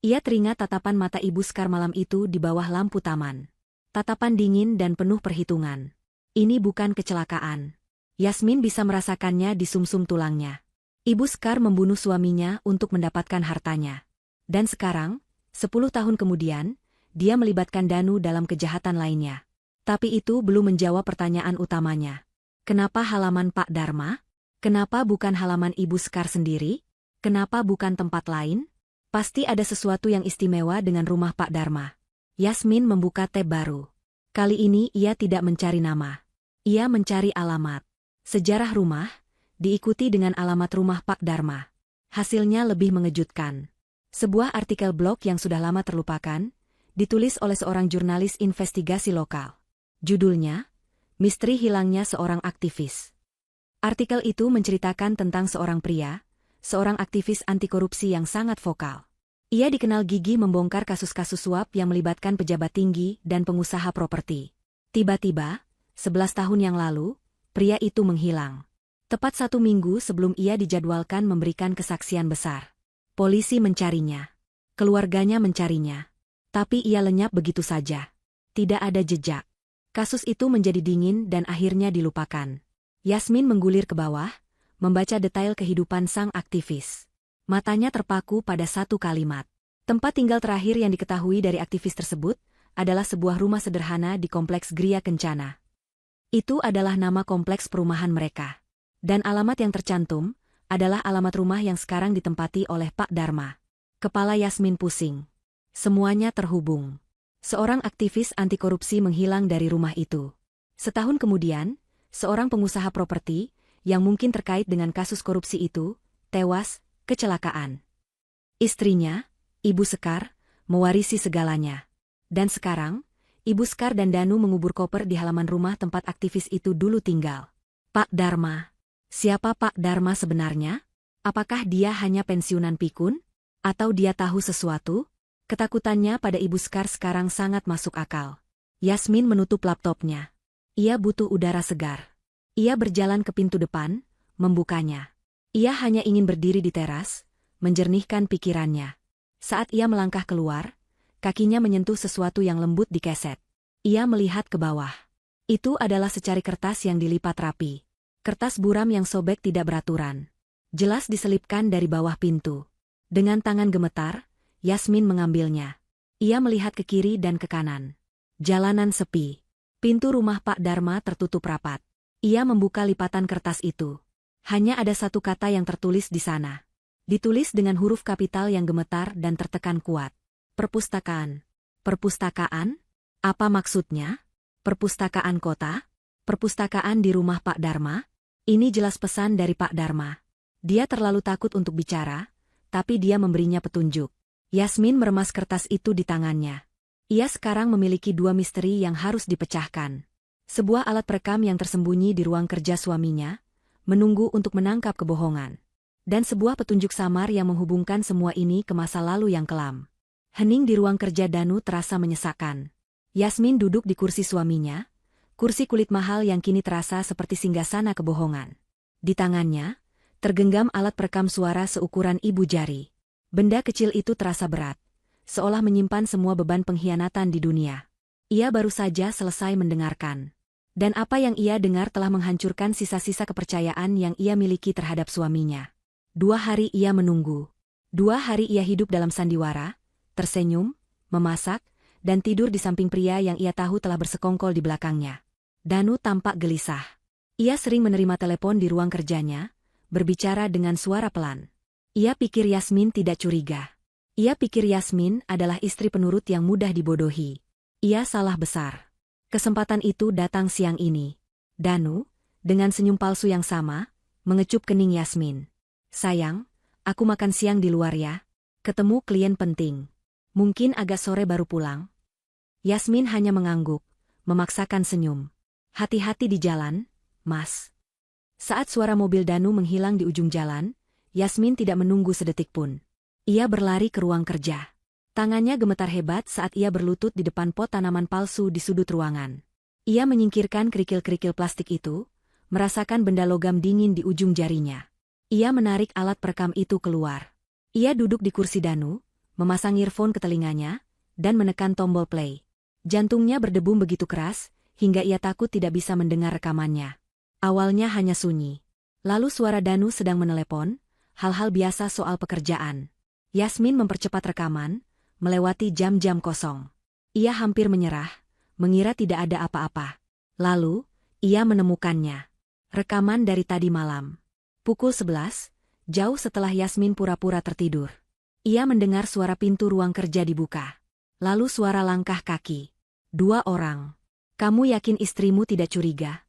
Ia teringat tatapan mata Ibu Sekar malam itu di bawah lampu taman. Tatapan dingin dan penuh perhitungan. Ini bukan kecelakaan. Yasmin bisa merasakannya di sumsum tulangnya. Ibu Sekar membunuh suaminya untuk mendapatkan hartanya. Dan sekarang, 10 tahun kemudian, dia melibatkan Danu dalam kejahatan lainnya. Tapi itu belum menjawab pertanyaan utamanya. Kenapa halaman Pak Dharma? Kenapa bukan halaman Ibu Sekar sendiri? Kenapa bukan tempat lain? Pasti ada sesuatu yang istimewa dengan rumah Pak Dharma. Yasmin membuka tab baru. Kali ini ia tidak mencari nama. Ia mencari alamat. Sejarah rumah, diikuti dengan alamat rumah Pak Dharma. Hasilnya lebih mengejutkan. Sebuah artikel blog yang sudah lama terlupakan, ditulis oleh seorang jurnalis investigasi lokal. Judulnya, Misteri Hilangnya Seorang Aktivis. Artikel itu menceritakan tentang seorang pria, seorang aktivis anti korupsi yang sangat vokal. Ia dikenal gigih membongkar kasus-kasus suap yang melibatkan pejabat tinggi dan pengusaha properti. Tiba-tiba, 11 tahun yang lalu, pria itu menghilang. Tepat 1 minggu sebelum ia dijadwalkan memberikan kesaksian besar. Polisi mencarinya. Keluarganya mencarinya. Tapi ia lenyap begitu saja. Tidak ada jejak. Kasus itu menjadi dingin dan akhirnya dilupakan. Yasmin menggulir ke bawah, membaca detail kehidupan sang aktivis. Matanya terpaku pada satu kalimat. Tempat tinggal terakhir yang diketahui dari aktivis tersebut adalah sebuah rumah sederhana di Kompleks Gria Kencana. Itu adalah nama kompleks perumahan mereka. Dan alamat yang tercantum adalah alamat rumah yang sekarang ditempati oleh Pak Dharma. Kepala Yasmin pusing. Semuanya terhubung. Seorang aktivis anti korupsi menghilang dari rumah itu. Setahun kemudian, seorang pengusaha properti, yang mungkin terkait dengan kasus korupsi itu, tewas, kecelakaan. Istrinya, Ibu Sekar, mewarisi segalanya. Dan sekarang, Ibu Sekar dan Danu mengubur koper di halaman rumah tempat aktivis itu dulu tinggal. Pak Dharma. Siapa Pak Dharma sebenarnya? Apakah dia hanya pensiunan pikun? Atau dia tahu sesuatu? Ketakutannya pada Ibu Sekar sekarang sangat masuk akal. Yasmin menutup laptopnya. Ia butuh udara segar. Ia berjalan ke pintu depan, membukanya. Ia hanya ingin berdiri di teras, menjernihkan pikirannya. Saat ia melangkah keluar, kakinya menyentuh sesuatu yang lembut di keset. Ia melihat ke bawah. Itu adalah secari kertas yang dilipat rapi. Kertas buram yang sobek tidak beraturan. Jelas diselipkan dari bawah pintu. Dengan tangan gemetar, Yasmin mengambilnya. Ia melihat ke kiri dan ke kanan. Jalanan sepi. Pintu rumah Pak Dharma tertutup rapat. Ia membuka lipatan kertas itu. Hanya ada satu kata yang tertulis di sana. Ditulis dengan huruf kapital yang gemetar dan tertekan kuat. Perpustakaan. Perpustakaan? Apa maksudnya? Perpustakaan kota? Perpustakaan di rumah Pak Dharma? Ini jelas pesan dari Pak Dharma. Dia terlalu takut untuk bicara, tapi dia memberinya petunjuk. Yasmin meremas kertas itu di tangannya. Ia sekarang memiliki 2 misteri yang harus dipecahkan. Sebuah alat perekam yang tersembunyi di ruang kerja suaminya, menunggu untuk menangkap kebohongan. Dan sebuah petunjuk samar yang menghubungkan semua ini ke masa lalu yang kelam. Hening di ruang kerja Danu terasa menyesakkan. Yasmin duduk di kursi suaminya, kursi kulit mahal yang kini terasa seperti singgasana kebohongan. Di tangannya, tergenggam alat perekam suara seukuran ibu jari. Benda kecil itu terasa berat, seolah menyimpan semua beban pengkhianatan di dunia. Ia baru saja selesai mendengarkan. Dan apa yang ia dengar telah menghancurkan sisa-sisa kepercayaan yang ia miliki terhadap suaminya. 2 hari ia menunggu. 2 hari ia hidup dalam sandiwara, tersenyum, memasak, dan tidur di samping pria yang ia tahu telah bersekongkol di belakangnya. Danu tampak gelisah. Ia sering menerima telepon di ruang kerjanya, berbicara dengan suara pelan. Ia pikir Yasmin tidak curiga. Ia pikir Yasmin adalah istri penurut yang mudah dibodohi. Ia salah besar. Kesempatan itu datang siang ini. Danu, dengan senyum palsu yang sama, mengecup kening Yasmin. Sayang, aku makan siang di luar ya. Ketemu klien penting. Mungkin agak sore baru pulang. Yasmin hanya mengangguk, memaksakan senyum. Hati-hati di jalan, Mas. Saat suara mobil Danu menghilang di ujung jalan, Yasmin tidak menunggu sedetik pun. Ia berlari ke ruang kerja. Tangannya gemetar hebat saat ia berlutut di depan pot tanaman palsu di sudut ruangan. Ia menyingkirkan kerikil-kerikil plastik itu, merasakan benda logam dingin di ujung jarinya. Ia menarik alat perekam itu keluar. Ia duduk di kursi Danu, memasang earphone ke telinganya, dan menekan tombol play. Jantungnya berdebum begitu keras, hingga ia takut tidak bisa mendengar rekamannya. Awalnya hanya sunyi. Lalu suara Danu sedang menelepon, hal-hal biasa soal pekerjaan. Yasmin mempercepat rekaman, melewati jam-jam kosong. Ia hampir menyerah, mengira tidak ada apa-apa. Lalu, ia menemukannya. Rekaman dari tadi malam. Pukul 11, jauh setelah Yasmin pura-pura tertidur. Ia mendengar suara pintu ruang kerja dibuka. Lalu suara langkah kaki. 2 orang. Kamu yakin istrimu tidak curiga?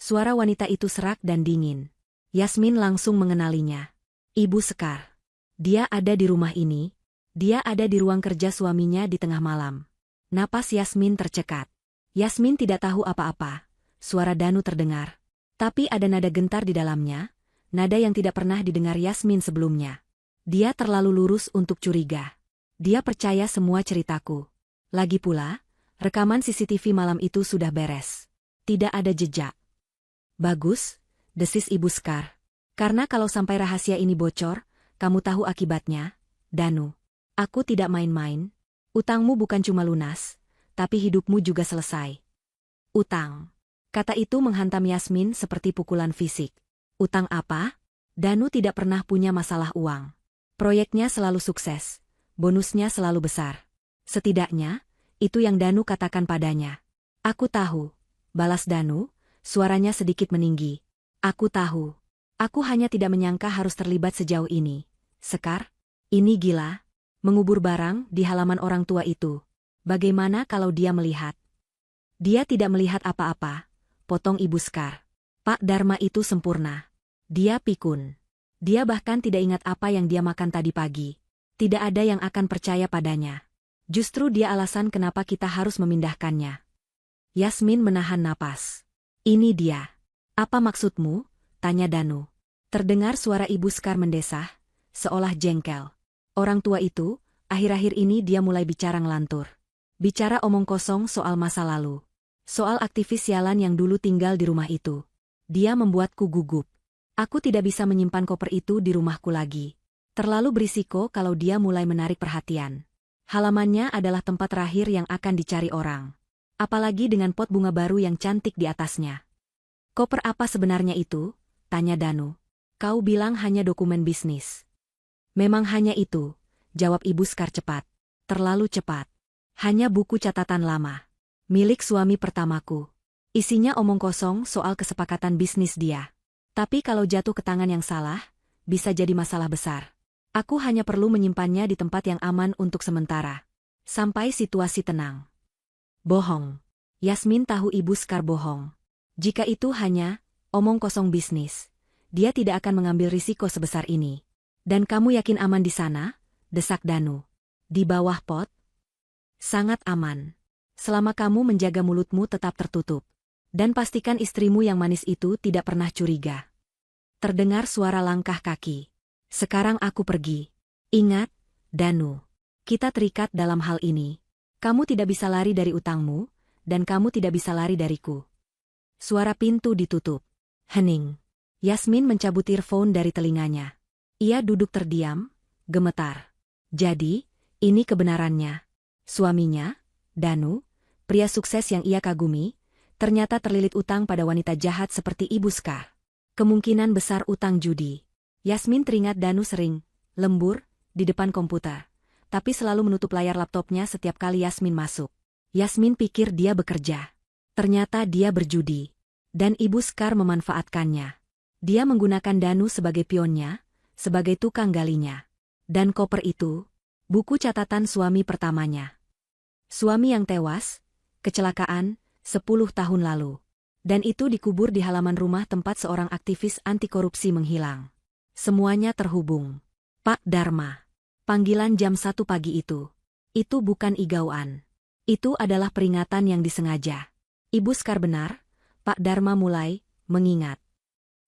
Suara wanita itu serak dan dingin. Yasmin langsung mengenalinya. Ibu Sekar. Dia ada di rumah ini. Dia ada di ruang kerja suaminya di tengah malam. Napas Yasmin tercekat. Yasmin tidak tahu apa-apa. Suara Danu terdengar. Tapi ada nada gentar di dalamnya, nada yang tidak pernah didengar Yasmin sebelumnya. Dia terlalu lurus untuk curiga. Dia percaya semua ceritaku. Lagi pula, rekaman CCTV malam itu sudah beres. Tidak ada jejak. Bagus, desis Ibu Sekar. Karena kalau sampai rahasia ini bocor, kamu tahu akibatnya, Danu. Aku tidak main-main. Utangmu bukan cuma lunas, tapi hidupmu juga selesai. Utang. Kata itu menghantam Yasmin seperti pukulan fisik. Utang apa? Danu tidak pernah punya masalah uang. Proyeknya selalu sukses. Bonusnya selalu besar. Setidaknya, itu yang Danu katakan padanya. Aku tahu. Balas Danu, suaranya sedikit meninggi. Aku tahu. Aku hanya tidak menyangka harus terlibat sejauh ini. Sekar? Ini gila. Mengubur barang di halaman orang tua itu. Bagaimana kalau dia melihat? Dia tidak melihat apa-apa. Potong Ibu Sekar. Pak Dharma itu sempurna. Dia pikun. Dia bahkan tidak ingat apa yang dia makan tadi pagi. Tidak ada yang akan percaya padanya. Justru dia alasan kenapa kita harus memindahkannya. Yasmin menahan napas. Ini dia. Apa maksudmu? Tanya Danu. Terdengar suara Ibu Sekar mendesah, seolah jengkel. Orang tua itu, akhir-akhir ini dia mulai bicara ngelantur. Bicara omong kosong soal masa lalu. Soal aktivis sialan yang dulu tinggal di rumah itu. Dia membuatku gugup. Aku tidak bisa menyimpan koper itu di rumahku lagi. Terlalu berisiko kalau dia mulai menarik perhatian. Halamannya adalah tempat terakhir yang akan dicari orang. Apalagi dengan pot bunga baru yang cantik di atasnya. Koper apa sebenarnya itu? Tanya Danu. Kau bilang hanya dokumen bisnis. Memang hanya itu, jawab Ibu Sekar cepat. Terlalu cepat. Hanya buku catatan lama. Milik suami pertamaku. Isinya omong kosong soal kesepakatan bisnis dia. Tapi kalau jatuh ke tangan yang salah, bisa jadi masalah besar. Aku hanya perlu menyimpannya di tempat yang aman untuk sementara. Sampai situasi tenang. Bohong. Yasmin tahu Ibu Sekar bohong. Jika itu hanya omong kosong bisnis, dia tidak akan mengambil risiko sebesar ini. Dan kamu yakin aman di sana? Desak Danu. Di bawah pot? Sangat aman. Selama kamu menjaga mulutmu tetap tertutup. Dan pastikan istrimu yang manis itu tidak pernah curiga. Terdengar suara langkah kaki. Sekarang aku pergi. Ingat, Danu. Kita terikat dalam hal ini. Kamu tidak bisa lari dari utangmu, dan kamu tidak bisa lari dariku. Suara pintu ditutup. Hening. Yasmin mencabut earphone dari telinganya. Ia duduk terdiam, gemetar. Jadi, ini kebenarannya. Suaminya, Danu, pria sukses yang ia kagumi, ternyata terlilit utang pada wanita jahat seperti Ibu Sekar. Kemungkinan besar utang judi. Yasmin teringat Danu sering lembur di depan komputer, tapi selalu menutup layar laptopnya setiap kali Yasmin masuk. Yasmin pikir dia bekerja. Ternyata dia berjudi. Dan Ibu Sekar memanfaatkannya. Dia menggunakan Danu sebagai pionnya, sebagai tukang galinya. Dan koper itu, buku catatan suami pertamanya. Suami yang tewas, kecelakaan, 10 tahun lalu. Dan itu dikubur di halaman rumah tempat seorang aktivis anti korupsi menghilang. Semuanya terhubung. Pak Dharma. Panggilan jam 1 pagi itu. Itu bukan igauan. Itu adalah peringatan yang disengaja. Ibu Sekar benar, Pak Dharma mulai mengingat.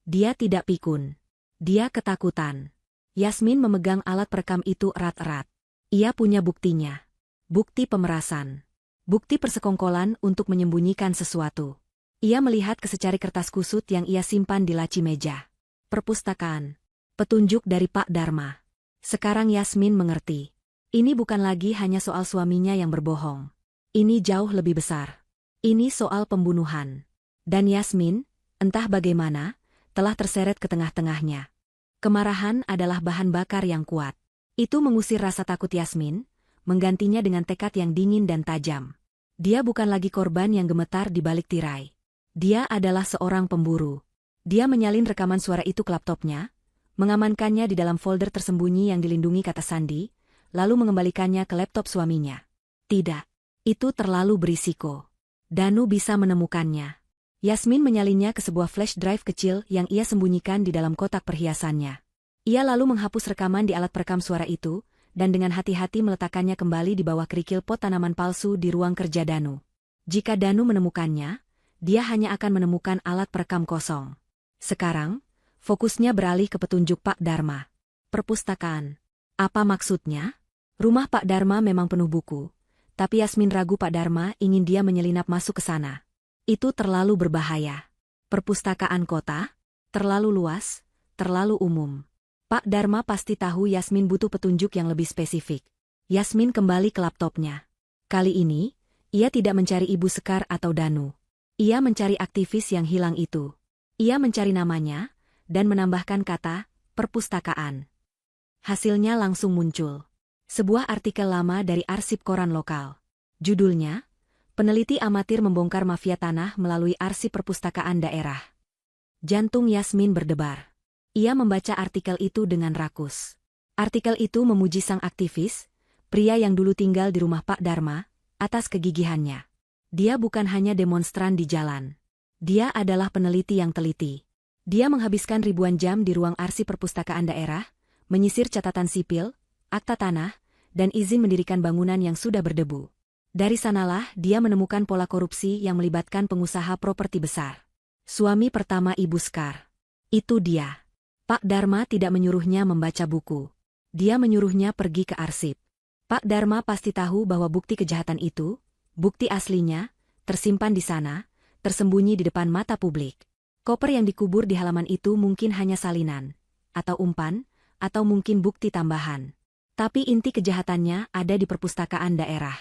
Dia tidak pikun. Dia ketakutan. Yasmin memegang alat perekam itu erat-erat. Ia punya buktinya. Bukti pemerasan. Bukti persekongkolan untuk menyembunyikan sesuatu. Ia melihat ke secari kertas kusut yang ia simpan di laci meja. Perpustakaan. Petunjuk dari Pak Dharma. Sekarang Yasmin mengerti. Ini bukan lagi hanya soal suaminya yang berbohong. Ini jauh lebih besar. Ini soal pembunuhan. Dan Yasmin, entah bagaimana, telah terseret ke tengah-tengahnya. Kemarahan adalah bahan bakar yang kuat. Itu mengusir rasa takut Yasmin, menggantinya dengan tekad yang dingin dan tajam. Dia bukan lagi korban yang gemetar di balik tirai. Dia adalah seorang pemburu. Dia menyalin rekaman suara itu ke laptopnya, mengamankannya di dalam folder tersembunyi yang dilindungi kata sandi, lalu mengembalikannya ke laptop suaminya. Tidak. Itu terlalu berisiko. Danu bisa menemukannya. Yasmin menyalinnya ke sebuah flash drive kecil yang ia sembunyikan di dalam kotak perhiasannya. Ia lalu menghapus rekaman di alat perekam suara itu, dan dengan hati-hati meletakkannya kembali di bawah kerikil pot tanaman palsu di ruang kerja Danu. Jika Danu menemukannya, dia hanya akan menemukan alat perekam kosong. Sekarang, fokusnya beralih ke petunjuk Pak Dharma. Perpustakaan. Apa maksudnya? Rumah Pak Dharma memang penuh buku, tapi Yasmin ragu Pak Dharma ingin dia menyelinap masuk ke sana. Itu terlalu berbahaya. Perpustakaan kota? Terlalu luas, terlalu umum. Pak Dharma pasti tahu Yasmin butuh petunjuk yang lebih spesifik. Yasmin kembali ke laptopnya. Kali ini, ia tidak mencari Ibu Sekar atau Danu. Ia mencari aktivis yang hilang itu. Ia mencari namanya, dan menambahkan kata, perpustakaan. Hasilnya langsung muncul. Sebuah artikel lama dari arsip koran lokal. Judulnya, Peneliti Amatir Membongkar Mafia Tanah Melalui Arsip Perpustakaan Daerah. Jantung Yasmin berdebar. Ia membaca artikel itu dengan rakus. Artikel itu memuji sang aktivis, pria yang dulu tinggal di rumah Pak Dharma, atas kegigihannya. Dia bukan hanya demonstran di jalan. Dia adalah peneliti yang teliti. Dia menghabiskan ribuan jam di ruang arsip perpustakaan daerah, menyisir catatan sipil, akta tanah, dan izin mendirikan bangunan yang sudah berdebu. Dari sanalah dia menemukan pola korupsi yang melibatkan pengusaha properti besar. Suami pertama Ibu Sekar. Itu dia. Pak Dharma tidak menyuruhnya membaca buku. Dia menyuruhnya pergi ke arsip. Pak Dharma pasti tahu bahwa bukti kejahatan itu, bukti aslinya, tersimpan di sana, tersembunyi di depan mata publik. Koper yang dikubur di halaman itu mungkin hanya salinan, atau umpan, atau mungkin bukti tambahan. Tapi inti kejahatannya ada di perpustakaan daerah.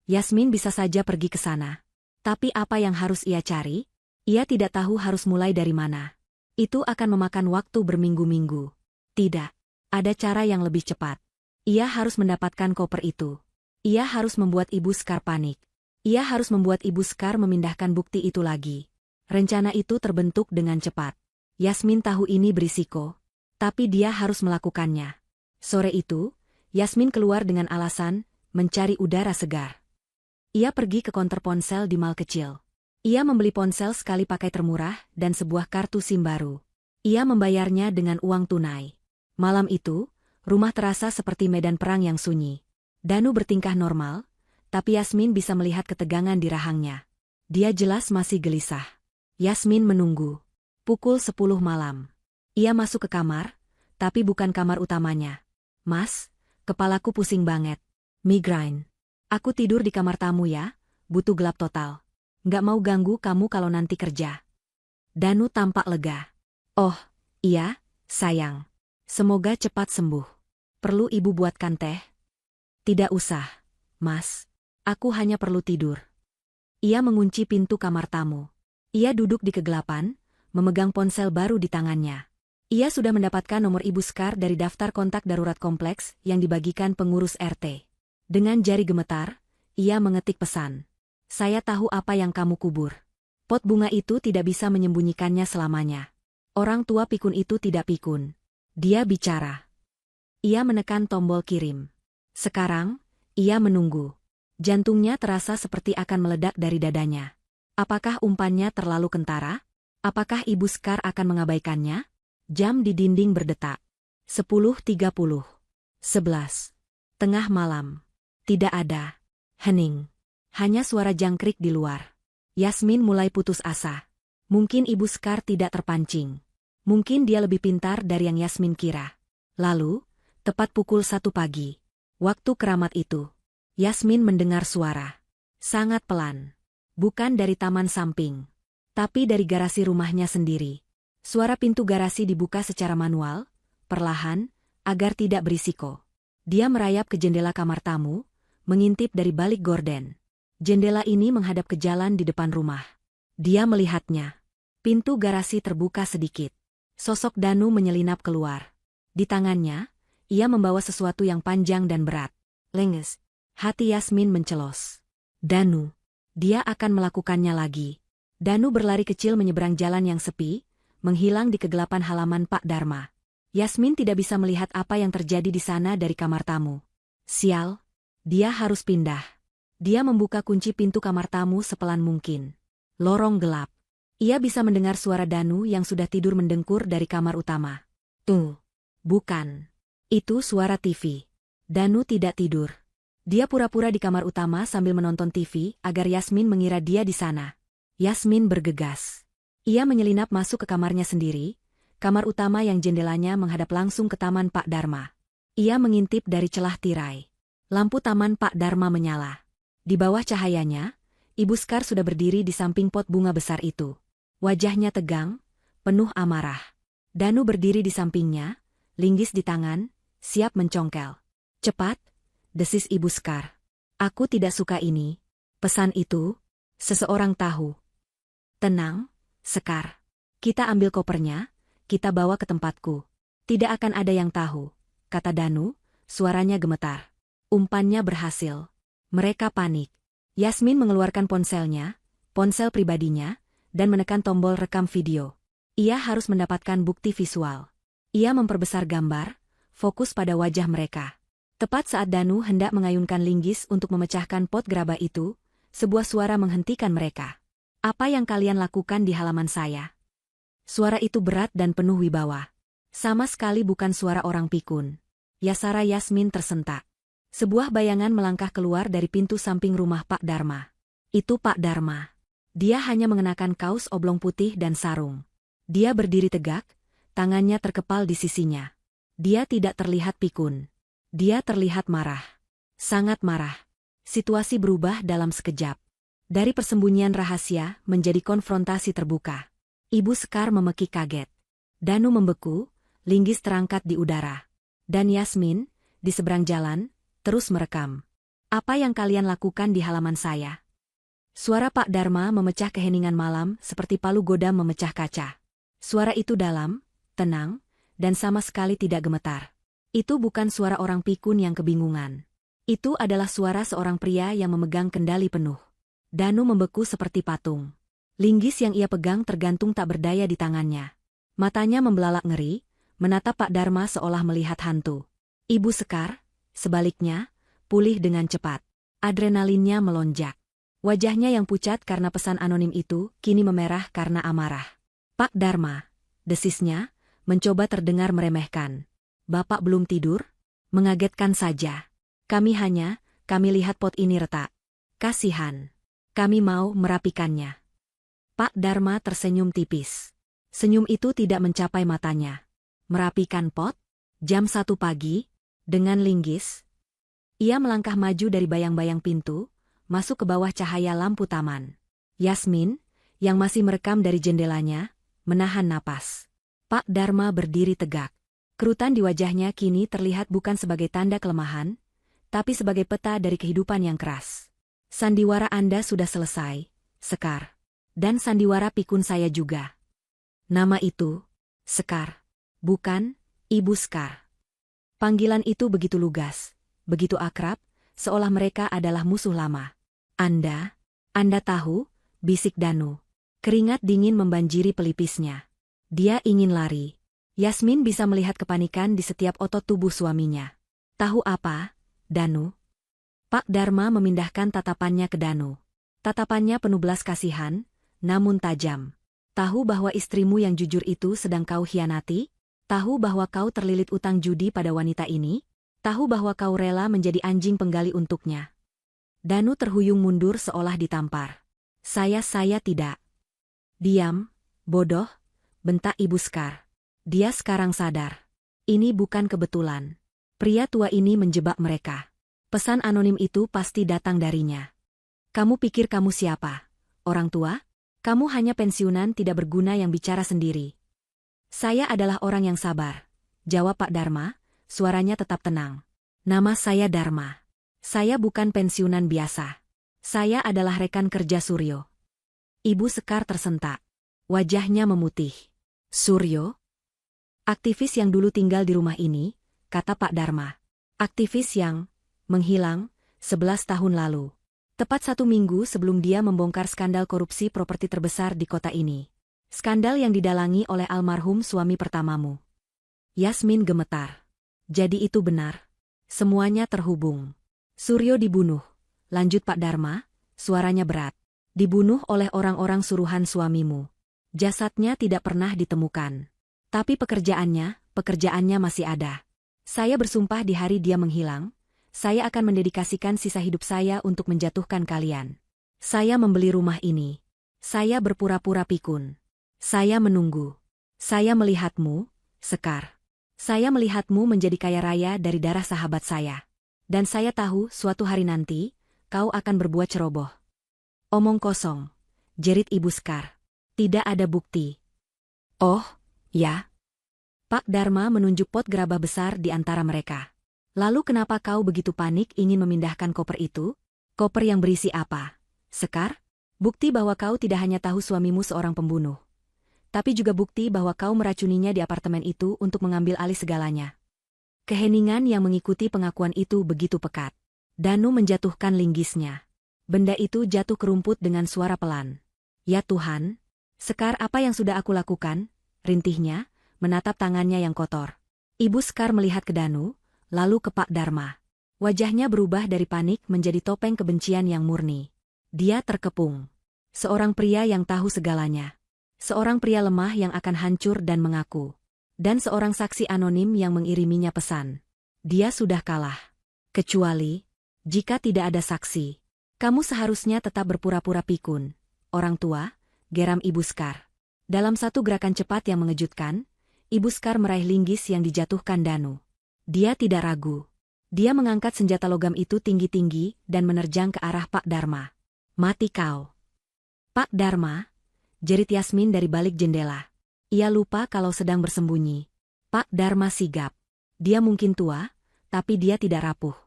Yasmin bisa saja pergi ke sana. Tapi apa yang harus ia cari? Ia tidak tahu harus mulai dari mana. Itu akan memakan waktu berminggu-minggu. Tidak. Ada cara yang lebih cepat. Ia harus mendapatkan koper itu. Ia harus membuat Ibu Sekar panik. Ia harus membuat Ibu Sekar memindahkan bukti itu lagi. Rencana itu terbentuk dengan cepat. Yasmin tahu ini berisiko. Tapi dia harus melakukannya. Sore itu, Yasmin keluar dengan alasan, mencari udara segar. Ia pergi ke konter ponsel di mal kecil. Ia membeli ponsel sekali pakai termurah dan sebuah kartu SIM baru. Ia membayarnya dengan uang tunai. Malam itu, rumah terasa seperti medan perang yang sunyi. Danu bertingkah normal, tapi Yasmin bisa melihat ketegangan di rahangnya. Dia jelas masih gelisah. Yasmin menunggu. Pukul 10 malam. Ia masuk ke kamar, tapi bukan kamar utamanya. Mas, kepalaku pusing banget. Migrain. Aku tidur di kamar tamu ya, butuh gelap total. Nggak mau ganggu kamu kalau nanti kerja. Danu tampak lega. Oh, iya, sayang. Semoga cepat sembuh. Perlu ibu buatkan teh? Tidak usah, Mas. Aku hanya perlu tidur. Ia mengunci pintu kamar tamu. Ia duduk di kegelapan, memegang ponsel baru di tangannya. Ia sudah mendapatkan nomor Ibu Sekar dari daftar kontak darurat kompleks yang dibagikan pengurus RT. Dengan jari gemetar, ia mengetik pesan. Saya tahu apa yang kamu kubur. Pot bunga itu tidak bisa menyembunyikannya selamanya. Orang tua pikun itu tidak pikun. Dia bicara. Ia menekan tombol kirim. Sekarang, ia menunggu. Jantungnya terasa seperti akan meledak dari dadanya. Apakah umpannya terlalu kentara? Apakah Ibu Sekar akan mengabaikannya? Jam di dinding berdetak. 10.30. 11. Tengah malam. Tidak ada. Hening. Hanya suara jangkrik di luar. Yasmin mulai putus asa. Mungkin Ibu Sekar tidak terpancing. Mungkin dia lebih pintar dari yang Yasmin kira. Lalu, tepat pukul 1 pagi. Waktu keramat itu. Yasmin mendengar suara. Sangat pelan. Bukan dari taman samping. Tapi dari garasi rumahnya sendiri. Suara pintu garasi dibuka secara manual, perlahan, agar tidak berisiko. Dia merayap ke jendela kamar tamu, mengintip dari balik gorden. Jendela ini menghadap ke jalan di depan rumah. Dia melihatnya. Pintu garasi terbuka sedikit. Sosok Danu menyelinap keluar. Di tangannya, ia membawa sesuatu yang panjang dan berat. Lenges. Hati Yasmin mencelos. Danu. Dia akan melakukannya lagi. Danu berlari kecil menyeberang jalan yang sepi, menghilang di kegelapan halaman Pak Dharma. Yasmin tidak bisa melihat apa yang terjadi di sana dari kamar tamu. Sial, dia harus pindah. Dia membuka kunci pintu kamar tamu sepelan mungkin. Lorong gelap. Ia bisa mendengar suara Danu yang sudah tidur mendengkur dari kamar utama. Tuh, bukan. Itu suara TV. Danu tidak tidur. Dia pura-pura di kamar utama sambil menonton TV agar Yasmin mengira dia di sana. Yasmin bergegas. Ia menyelinap masuk ke kamarnya sendiri, kamar utama yang jendelanya menghadap langsung ke taman Pak Dharma. Ia mengintip dari celah tirai. Lampu taman Pak Dharma menyala. Di bawah cahayanya, Ibu Sekar sudah berdiri di samping pot bunga besar itu. Wajahnya tegang, penuh amarah. Danu berdiri di sampingnya, linggis di tangan, siap mencongkel. Cepat, desis Ibu Sekar. Aku tidak suka ini. Pesan itu, seseorang tahu. Tenang, Sekar. Kita ambil kopernya, kita bawa ke tempatku. Tidak akan ada yang tahu, kata Danu, suaranya gemetar. Umpannya berhasil. Mereka panik. Yasmin mengeluarkan ponselnya, ponsel pribadinya, dan menekan tombol rekam video. Ia harus mendapatkan bukti visual. Ia memperbesar gambar, fokus pada wajah mereka. Tepat saat Danu hendak mengayunkan linggis untuk memecahkan pot gerabah itu, sebuah suara menghentikan mereka. Apa yang kalian lakukan di halaman saya? Suara itu berat dan penuh wibawa. Sama sekali bukan suara orang pikun. Yasara Yasmin tersentak. Sebuah bayangan melangkah keluar dari pintu samping rumah Pak Dharma. Itu Pak Dharma. Dia hanya mengenakan kaos oblong putih dan sarung. Dia berdiri tegak, tangannya terkepal di sisinya. Dia tidak terlihat pikun. Dia terlihat marah. Sangat marah. Situasi berubah dalam sekejap. Dari persembunyian rahasia menjadi konfrontasi terbuka. Ibu Sekar memekik kaget. Danu membeku, linggis terangkat di udara. Dan Yasmin, di seberang jalan, terus merekam. Apa yang kalian lakukan di halaman saya? Suara Pak Dharma memecah keheningan malam seperti palu godam memecah kaca. Suara itu dalam, tenang, dan sama sekali tidak gemetar. Itu bukan suara orang pikun yang kebingungan. Itu adalah suara seorang pria yang memegang kendali penuh. Danu membeku seperti patung. Linggis yang ia pegang tergantung tak berdaya di tangannya. Matanya membelalak ngeri, menatap Pak Dharma seolah melihat hantu. Ibu Sekar, sebaliknya, pulih dengan cepat. Adrenalinnya melonjak. Wajahnya yang pucat karena pesan anonim itu kini memerah karena amarah. Pak Dharma, desisnya, mencoba terdengar meremehkan. Bapak belum tidur? Mengagetkan saja. Kami lihat pot ini retak. Kasihan. Kami mau merapikannya. Pak Dharma tersenyum tipis. Senyum itu tidak mencapai matanya. Merapikan pot? Jam 1 pagi? Dengan linggis? Ia melangkah maju dari bayang-bayang pintu, masuk ke bawah cahaya lampu taman. Yasmin, yang masih merekam dari jendelanya, menahan napas. Pak Dharma berdiri tegak. Kerutan di wajahnya kini terlihat bukan sebagai tanda kelemahan, tapi sebagai peta dari kehidupan yang keras. Sandiwara Anda sudah selesai, Sekar. Dan sandiwara pikun saya juga. Nama itu, Sekar. Bukan, Ibu Sekar. Panggilan itu begitu lugas, begitu akrab, seolah mereka adalah musuh lama. Anda tahu, bisik Danu. Keringat dingin membanjiri pelipisnya. Dia ingin lari. Yasmin bisa melihat kepanikan di setiap otot tubuh suaminya. Tahu apa, Danu? Pak Dharma memindahkan tatapannya ke Danu. Tatapannya penuh belas kasihan, namun tajam. Tahu bahwa istrimu yang jujur itu sedang kau hianati? Tahu bahwa kau terlilit utang judi pada wanita ini? Tahu bahwa kau rela menjadi anjing penggali untuknya. Danu terhuyung mundur seolah ditampar. Saya tidak. Diam, bodoh, bentak Ibu Sekar. Dia sekarang sadar. Ini bukan kebetulan. Pria tua ini menjebak mereka. Pesan anonim itu pasti datang darinya. Kamu pikir kamu siapa? Orang tua? Kamu hanya pensiunan tidak berguna yang bicara sendiri. Saya adalah orang yang sabar, jawab Pak Dharma. Suaranya tetap tenang. Nama saya Dharma. Saya bukan pensiunan biasa. Saya adalah rekan kerja Suryo. Ibu Sekar tersentak. Wajahnya memutih. Suryo? Aktivis yang dulu tinggal di rumah ini, kata Pak Dharma. Aktivis yang menghilang 11 tahun lalu. Tepat 1 minggu sebelum dia membongkar skandal korupsi properti terbesar di kota ini. Skandal yang didalangi oleh almarhum suami pertamamu. Yasmin gemetar. Jadi itu benar. Semuanya terhubung. Suryo dibunuh. Lanjut Pak Dharma, suaranya berat. Dibunuh oleh orang-orang suruhan suamimu. Jasadnya tidak pernah ditemukan. Tapi pekerjaannya masih ada. Saya bersumpah di hari dia menghilang, saya akan mendedikasikan sisa hidup saya untuk menjatuhkan kalian. Saya membeli rumah ini. Saya berpura-pura pikun. Saya menunggu. Saya melihatmu, Sekar. Saya melihatmu menjadi kaya raya dari darah sahabat saya. Dan saya tahu suatu hari nanti, kau akan berbuat ceroboh. Omong kosong, jerit Ibu Sekar. Tidak ada bukti. Oh, ya. Pak Dharma menunjuk pot gerabah besar di antara mereka. Lalu kenapa kau begitu panik ingin memindahkan koper itu? Koper yang berisi apa? Sekar? Bukti bahwa kau tidak hanya tahu suamimu seorang pembunuh. Tapi juga bukti bahwa kau meracuninya di apartemen itu untuk mengambil alih segalanya. Keheningan yang mengikuti pengakuan itu begitu pekat. Danu menjatuhkan linggisnya. Benda itu jatuh ke rumput dengan suara pelan. Ya Tuhan, Sekar, apa yang sudah aku lakukan? Rintihnya, menatap tangannya yang kotor. Ibu Sekar melihat ke Danu, lalu ke Pak Dharma. Wajahnya berubah dari panik menjadi topeng kebencian yang murni. Dia terkepung. Seorang pria yang tahu segalanya. Seorang pria lemah yang akan hancur dan mengaku. Dan seorang saksi anonim yang mengiriminya pesan. Dia sudah kalah. Kecuali, jika tidak ada saksi, kamu seharusnya tetap berpura-pura pikun. Orang tua, geram Ibu Sekar. Dalam satu gerakan cepat yang mengejutkan, Ibu Sekar meraih linggis yang dijatuhkan Danu. Dia tidak ragu. Dia mengangkat senjata logam itu tinggi-tinggi dan menerjang ke arah Pak Dharma. Mati kau. Pak Dharma, jerit Yasmin dari balik jendela. Ia lupa kalau sedang bersembunyi. Pak Dharma sigap. Dia mungkin tua, tapi dia tidak rapuh.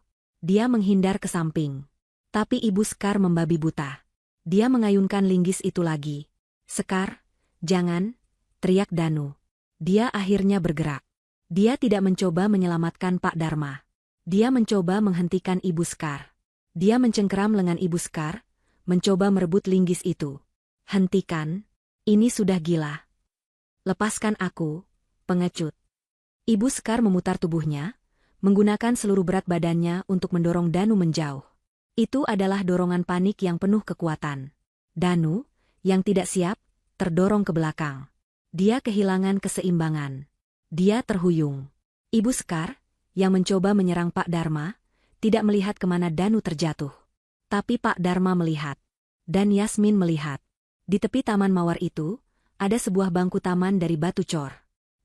Dia menghindar ke samping. Tapi Ibu Sekar membabi buta. Dia mengayunkan linggis itu lagi. Sekar, jangan, teriak Danu. Dia akhirnya bergerak. Dia tidak mencoba menyelamatkan Pak Dharma. Dia mencoba menghentikan Ibu Sekar. Dia mencengkeram lengan Ibu Sekar, mencoba merebut linggis itu. Hentikan, ini sudah gila. Lepaskan aku, pengecut. Ibu Sekar memutar tubuhnya, menggunakan seluruh berat badannya untuk mendorong Danu menjauh. Itu adalah dorongan panik yang penuh kekuatan. Danu, yang tidak siap, terdorong ke belakang. Dia kehilangan keseimbangan. Dia terhuyung. Ibu Sekar, yang mencoba menyerang Pak Dharma, tidak melihat kemana Danu terjatuh. Tapi Pak Dharma melihat. Dan Yasmin melihat. Di tepi taman mawar itu, ada sebuah bangku taman dari batu cor.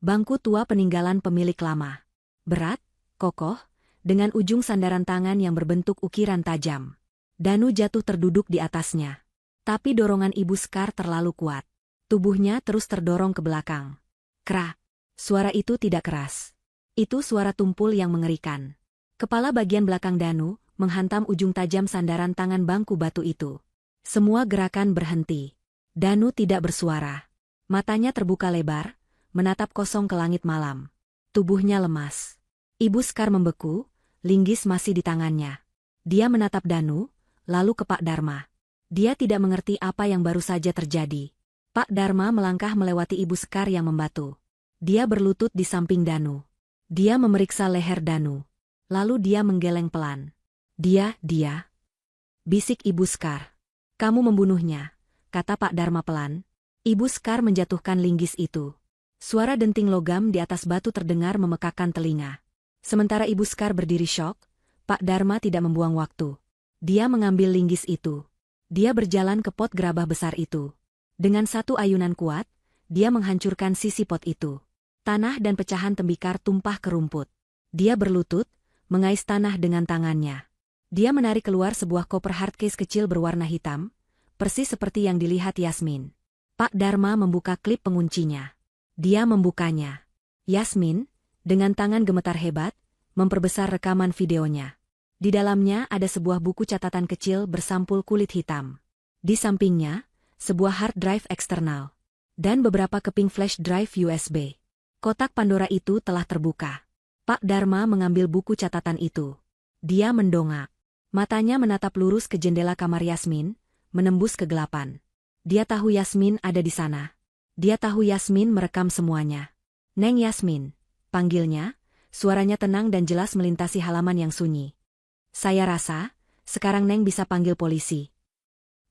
Bangku tua peninggalan pemilik lama. Berat, kokoh, dengan ujung sandaran tangan yang berbentuk ukiran tajam. Danu jatuh terduduk di atasnya. Tapi dorongan Ibu Sekar terlalu kuat. Tubuhnya terus terdorong ke belakang. Krak. Suara itu tidak keras. Itu suara tumpul yang mengerikan. Kepala bagian belakang Danu menghantam ujung tajam sandaran tangan bangku batu itu. Semua gerakan berhenti. Danu tidak bersuara. Matanya terbuka lebar, menatap kosong ke langit malam. Tubuhnya lemas. Ibu Sekar membeku, linggis masih di tangannya. Dia menatap Danu, lalu ke Pak Dharma. Dia tidak mengerti apa yang baru saja terjadi. Pak Dharma melangkah melewati Ibu Sekar yang membatu. Dia berlutut di samping Danu. Dia memeriksa leher Danu. Lalu dia menggeleng pelan. Dia. Bisik Ibu Sekar. Kamu membunuhnya, kata Pak Dharma pelan. Ibu Sekar menjatuhkan linggis itu. Suara denting logam di atas batu terdengar memekakkan telinga. Sementara Ibu Sekar berdiri syok, Pak Dharma tidak membuang waktu. Dia mengambil linggis itu. Dia berjalan ke pot gerabah besar itu. Dengan satu ayunan kuat, dia menghancurkan sisi pot itu. Tanah dan pecahan tembikar tumpah ke rumput. Dia berlutut, mengais tanah dengan tangannya. Dia menarik keluar sebuah koper hardcase kecil berwarna hitam, persis seperti yang dilihat Yasmin. Pak Dharma membuka klip penguncinya. Dia membukanya. Yasmin, dengan tangan gemetar hebat, memperbesar rekaman videonya. Di dalamnya ada sebuah buku catatan kecil bersampul kulit hitam. Di sampingnya, sebuah hard drive eksternal. Dan beberapa keping flash drive USB. Kotak Pandora itu telah terbuka. Pak Dharma mengambil buku catatan itu. Dia mendongak. Matanya menatap lurus ke jendela kamar Yasmin, menembus kegelapan. Dia tahu Yasmin ada di sana. Dia tahu Yasmin merekam semuanya. "Neng Yasmin," panggilnya, suaranya tenang dan jelas melintasi halaman yang sunyi. "Saya rasa, sekarang Neng bisa panggil polisi."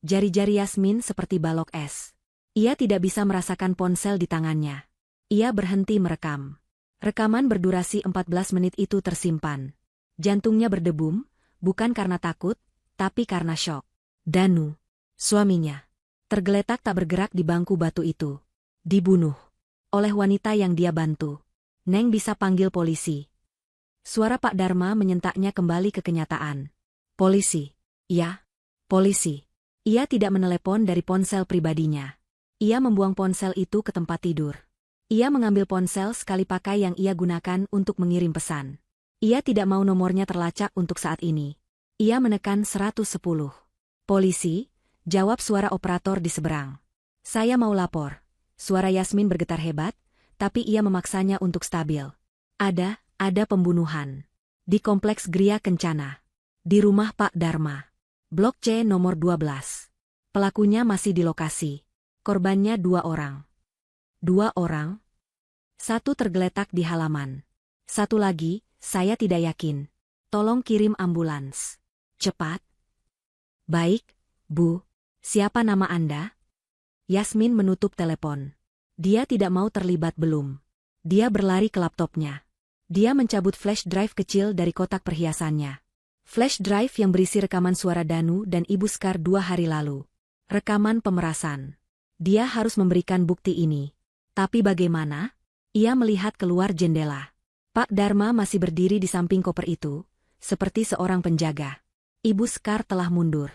Jari-jari Yasmin seperti balok es. Ia tidak bisa merasakan ponsel di tangannya. Ia berhenti merekam. Rekaman berdurasi 14 menit itu tersimpan. Jantungnya berdebum, bukan karena takut, tapi karena syok. Danu, suaminya, tergeletak tak bergerak di bangku batu itu. Dibunuh oleh wanita yang dia bantu. "Neng bisa panggil polisi." Suara Pak Dharma menyentaknya kembali ke kenyataan. "Polisi?" "Ya, polisi." Ia tidak menelepon dari ponsel pribadinya. Ia membuang ponsel itu ke tempat tidur. Ia mengambil ponsel sekali pakai yang ia gunakan untuk mengirim pesan. Ia tidak mau nomornya terlacak untuk saat ini. Ia menekan 110. "Polisi," jawab suara operator di seberang. "Saya mau lapor." Suara Yasmin bergetar hebat, tapi ia memaksanya untuk stabil. Ada pembunuhan. Di Kompleks Gria Kencana. Di rumah Pak Dharma. Blok C nomor 12. Pelakunya masih di lokasi. Korbannya 2 orang. 2 orang? Satu tergeletak di halaman. Satu lagi, saya tidak yakin. Tolong kirim ambulans. Cepat. "Baik, Bu. Siapa nama Anda?" Yasmin menutup telepon. Dia tidak mau terlibat belum. Dia berlari ke laptopnya. Dia mencabut flash drive kecil dari kotak perhiasannya. Flash drive yang berisi rekaman suara Danu dan Ibu Skar 2 hari lalu. Rekaman pemerasan. Dia harus memberikan bukti ini. Tapi bagaimana? Ia melihat keluar jendela. Pak Dharma masih berdiri di samping koper itu, seperti seorang penjaga. Ibu Skar telah mundur.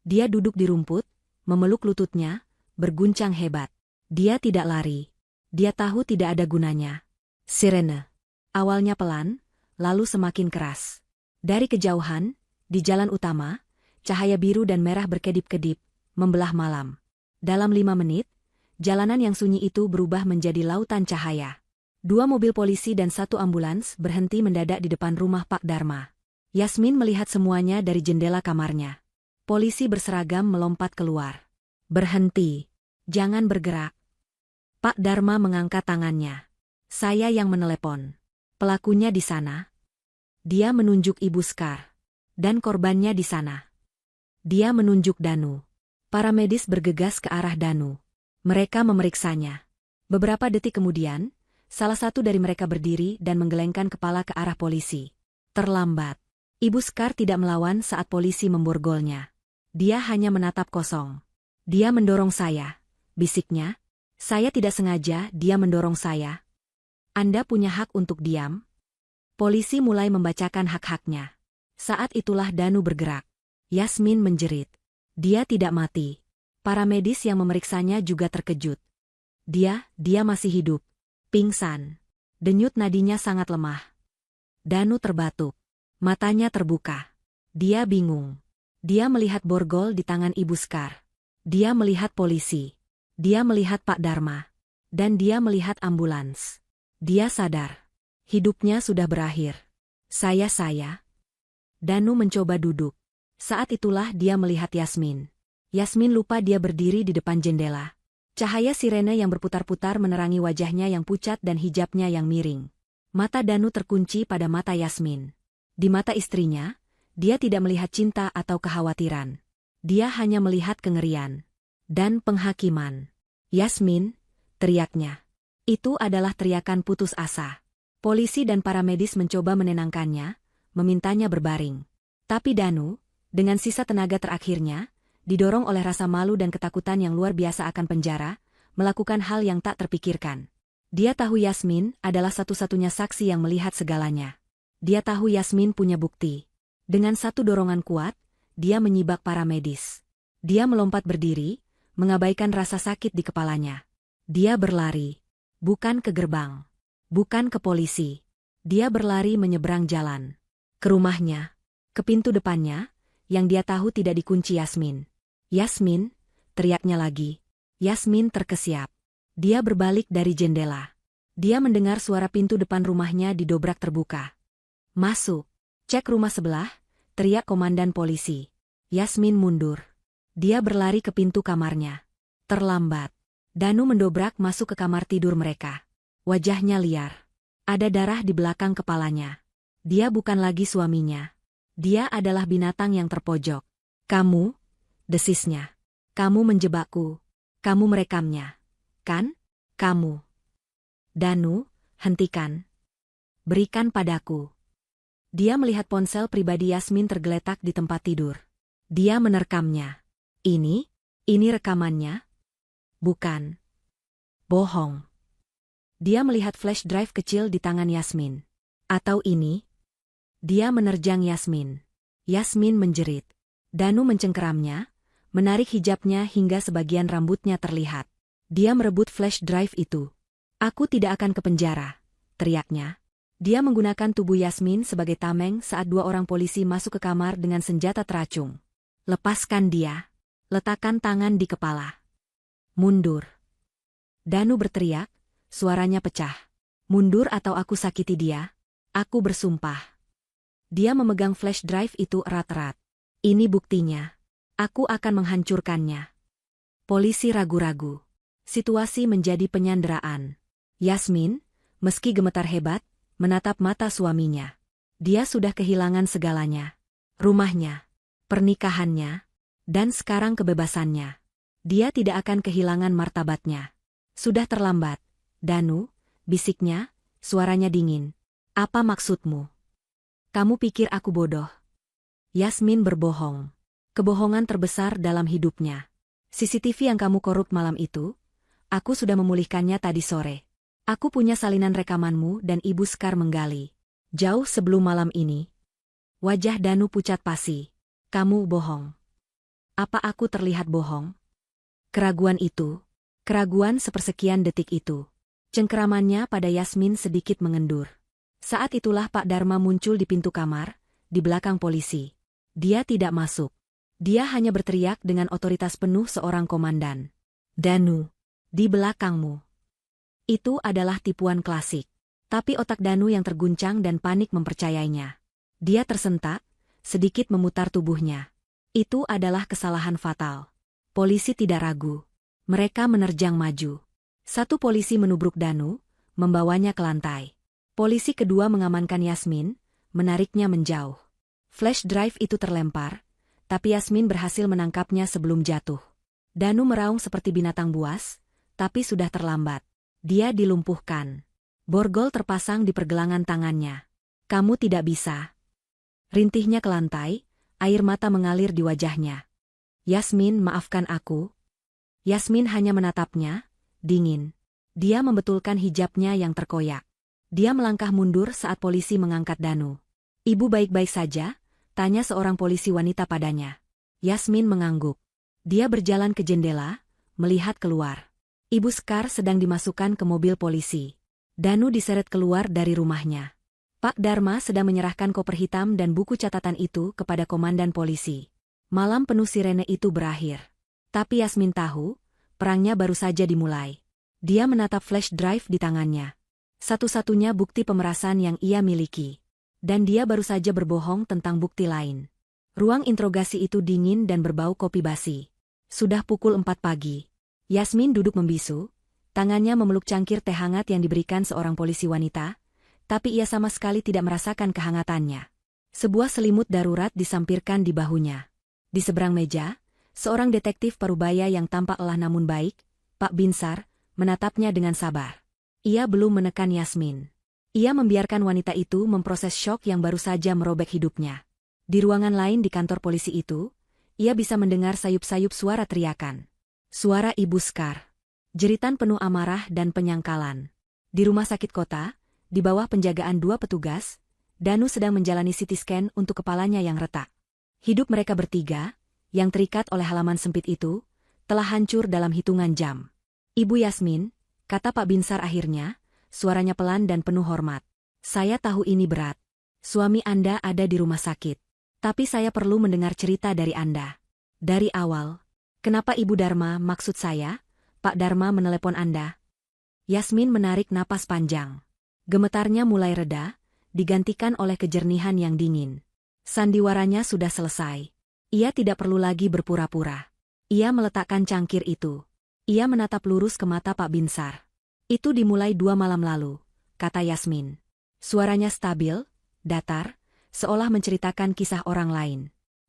Dia duduk di rumput, memeluk lututnya, berguncang hebat. Dia tidak lari. Dia tahu tidak ada gunanya. Sirene. Awalnya pelan, lalu semakin keras. Dari kejauhan, di jalan utama, cahaya biru dan merah berkedip-kedip, membelah malam. Dalam 5 menit, jalanan yang sunyi itu berubah menjadi lautan cahaya. 2 mobil polisi dan 1 ambulans berhenti mendadak di depan rumah Pak Dharma. Yasmin melihat semuanya dari jendela kamarnya. Polisi berseragam melompat keluar. "Berhenti. Jangan bergerak." Pak Dharma mengangkat tangannya. "Saya yang menelepon. Pelakunya di sana." Dia menunjuk Ibu Skar. "Dan korbannya di sana." Dia menunjuk Danu. Para medis bergegas ke arah Danu. Mereka memeriksanya. Beberapa detik kemudian, salah satu dari mereka berdiri dan menggelengkan kepala ke arah polisi. Terlambat. Ibu Skar tidak melawan saat polisi memborgolnya. Dia hanya menatap kosong. "Dia mendorong saya," bisiknya. "Saya tidak sengaja, dia mendorong saya." "Anda punya hak untuk diam." Polisi mulai membacakan hak-haknya. Saat itulah Danu bergerak. Yasmin menjerit. Dia tidak mati. Para medis yang memeriksanya juga terkejut. Dia masih hidup. Pingsan. Denyut nadinya sangat lemah. Danu terbatuk. Matanya terbuka. Dia bingung. Dia melihat borgol di tangan Ibu Skar. Dia melihat polisi. Dia melihat Pak Dharma. Dan dia melihat ambulans. Dia sadar. Hidupnya sudah berakhir. Saya. Danu mencoba duduk. Saat itulah dia melihat Yasmin. Yasmin lupa dia berdiri di depan jendela. Cahaya sirene yang berputar-putar menerangi wajahnya yang pucat dan hijabnya yang miring. Mata Danu terkunci pada mata Yasmin. Di mata istrinya, dia tidak melihat cinta atau kekhawatiran. Dia hanya melihat kengerian. Dan penghakiman. "Yasmin," teriaknya. Itu adalah teriakan putus asa. Polisi dan para medis mencoba menenangkannya, memintanya berbaring. Tapi Danu, dengan sisa tenaga terakhirnya, didorong oleh rasa malu dan ketakutan yang luar biasa akan penjara, melakukan hal yang tak terpikirkan. Dia tahu Yasmin adalah satu-satunya saksi yang melihat segalanya. Dia tahu Yasmin punya bukti. Dengan satu dorongan kuat, dia menyibak para medis. Dia melompat berdiri, mengabaikan rasa sakit di kepalanya. Dia berlari. Bukan ke gerbang. Bukan ke polisi. Dia berlari menyeberang jalan. Ke rumahnya. Ke pintu depannya, yang dia tahu tidak dikunci Yasmin. "Yasmin," teriaknya lagi. Yasmin terkesiap. Dia berbalik dari jendela. Dia mendengar suara pintu depan rumahnya didobrak terbuka. "Masuk. Cek rumah sebelah," teriak komandan polisi. Yasmin mundur. Dia berlari ke pintu kamarnya. Terlambat. Danu mendobrak masuk ke kamar tidur mereka. Wajahnya liar. Ada darah di belakang kepalanya. Dia bukan lagi suaminya. Dia adalah binatang yang terpojok. Kamu, desisnya. Kamu menjebakku. Kamu merekamnya. Kan? Kamu. Danu, hentikan. Berikan padaku. Dia melihat ponsel pribadi Yasmin tergeletak di tempat tidur. Dia menerekamnya. Ini rekamannya? Bukan. Bohong. Dia melihat flash drive kecil di tangan Yasmin. Atau ini? Dia menerjang Yasmin. Yasmin menjerit. Danu mencengkeramnya, menarik hijabnya hingga sebagian rambutnya terlihat. Dia merebut flash drive itu. Aku tidak akan ke penjara, teriaknya. Dia menggunakan tubuh Yasmin sebagai tameng saat dua orang polisi masuk ke kamar dengan senjata teracung. Lepaskan dia. Letakkan tangan di kepala. Mundur. Danu berteriak, suaranya pecah. Mundur atau aku sakiti dia. Aku bersumpah. Dia memegang flash drive itu erat-erat. Ini buktinya. Aku akan menghancurkannya. Polisi ragu-ragu. Situasi menjadi penyanderaan. Yasmin, meski gemetar hebat, menatap mata suaminya. Dia sudah kehilangan segalanya. Rumahnya, pernikahannya, dan sekarang kebebasannya. Dia tidak akan kehilangan martabatnya. Sudah terlambat. Danu, bisiknya, suaranya dingin. Apa maksudmu? Kamu pikir aku bodoh? Yasmin berbohong. Kebohongan terbesar dalam hidupnya. CCTV yang kamu korup malam itu, aku sudah memulihkannya tadi sore. Aku punya salinan rekamanmu dan Ibu Skar menggali. Jauh sebelum malam ini. Wajah Danu pucat pasi. Kamu bohong. Apa aku terlihat bohong? Keraguan itu. Keraguan sepersekian detik itu. Cengkeramannya pada Yasmin sedikit mengendur. Saat itulah Pak Dharma muncul di pintu kamar, di belakang polisi. Dia tidak masuk. Dia hanya berteriak dengan otoritas penuh seorang komandan. Danu, di belakangmu. Itu adalah tipuan klasik. Tapi otak Danu yang terguncang dan panik mempercayainya. Dia tersentak, sedikit memutar tubuhnya. Itu adalah kesalahan fatal. Polisi tidak ragu. Mereka menerjang maju. Satu polisi menubruk Danu, membawanya ke lantai. Polisi kedua mengamankan Yasmin, menariknya menjauh. Flash drive itu terlempar, tapi Yasmin berhasil menangkapnya sebelum jatuh. Danu meraung seperti binatang buas, tapi sudah terlambat. Dia dilumpuhkan. Borgol terpasang di pergelangan tangannya. Kamu tidak bisa. Rintihnya ke lantai, air mata mengalir di wajahnya. Yasmin, maafkan aku. Yasmin hanya menatapnya, dingin. Dia membetulkan hijabnya yang terkoyak. Dia melangkah mundur saat polisi mengangkat Danu. Ibu baik-baik saja? Tanya seorang polisi wanita padanya. Yasmin mengangguk. Dia berjalan ke jendela, melihat keluar. Ibu Skar sedang dimasukkan ke mobil polisi. Danu diseret keluar dari rumahnya. Pak Dharma sedang menyerahkan koper hitam dan buku catatan itu kepada komandan polisi. Malam penuh sirene itu berakhir. Tapi Yasmin tahu, perangnya baru saja dimulai. Dia menatap flash drive di tangannya. Satu-satunya bukti pemerasan yang ia miliki. Dan dia baru saja berbohong tentang bukti lain. Ruang interogasi itu dingin dan berbau kopi basi. Sudah pukul 4 pagi. Yasmin duduk membisu, tangannya memeluk cangkir teh hangat yang diberikan seorang polisi wanita, tapi ia sama sekali tidak merasakan kehangatannya. Sebuah selimut darurat disampirkan di bahunya. Di seberang meja, seorang detektif parubaya yang tampak lelah namun baik, Pak Binsar, menatapnya dengan sabar. Ia belum menekan Yasmin. Ia membiarkan wanita itu memproses syok yang baru saja merobek hidupnya. Di ruangan lain di kantor polisi itu, ia bisa mendengar sayup-sayup suara teriakan. Suara Ibu Skar. Jeritan penuh amarah dan penyangkalan. Di rumah sakit kota, di bawah penjagaan dua petugas, Danu sedang menjalani CT scan untuk kepalanya yang retak. Hidup mereka bertiga, yang terikat oleh halaman sempit itu, telah hancur dalam hitungan jam. Ibu Yasmin, kata Pak Binsar akhirnya, suaranya pelan dan penuh hormat. Saya tahu ini berat. Suami Anda ada di rumah sakit. Tapi saya perlu mendengar cerita dari Anda. Dari awal. Kenapa Ibu Dharma maksud saya? Pak Dharma menelepon Anda. Yasmin menarik napas panjang. Gemetarnya mulai reda, digantikan oleh kejernihan yang dingin. Sandiwaranya sudah selesai. Ia tidak perlu lagi berpura-pura. Ia meletakkan cangkir itu. Ia menatap lurus ke mata Pak Binsar. Itu dimulai 2 malam lalu, kata Yasmin. Suaranya stabil, datar, seolah menceritakan kisah orang lain.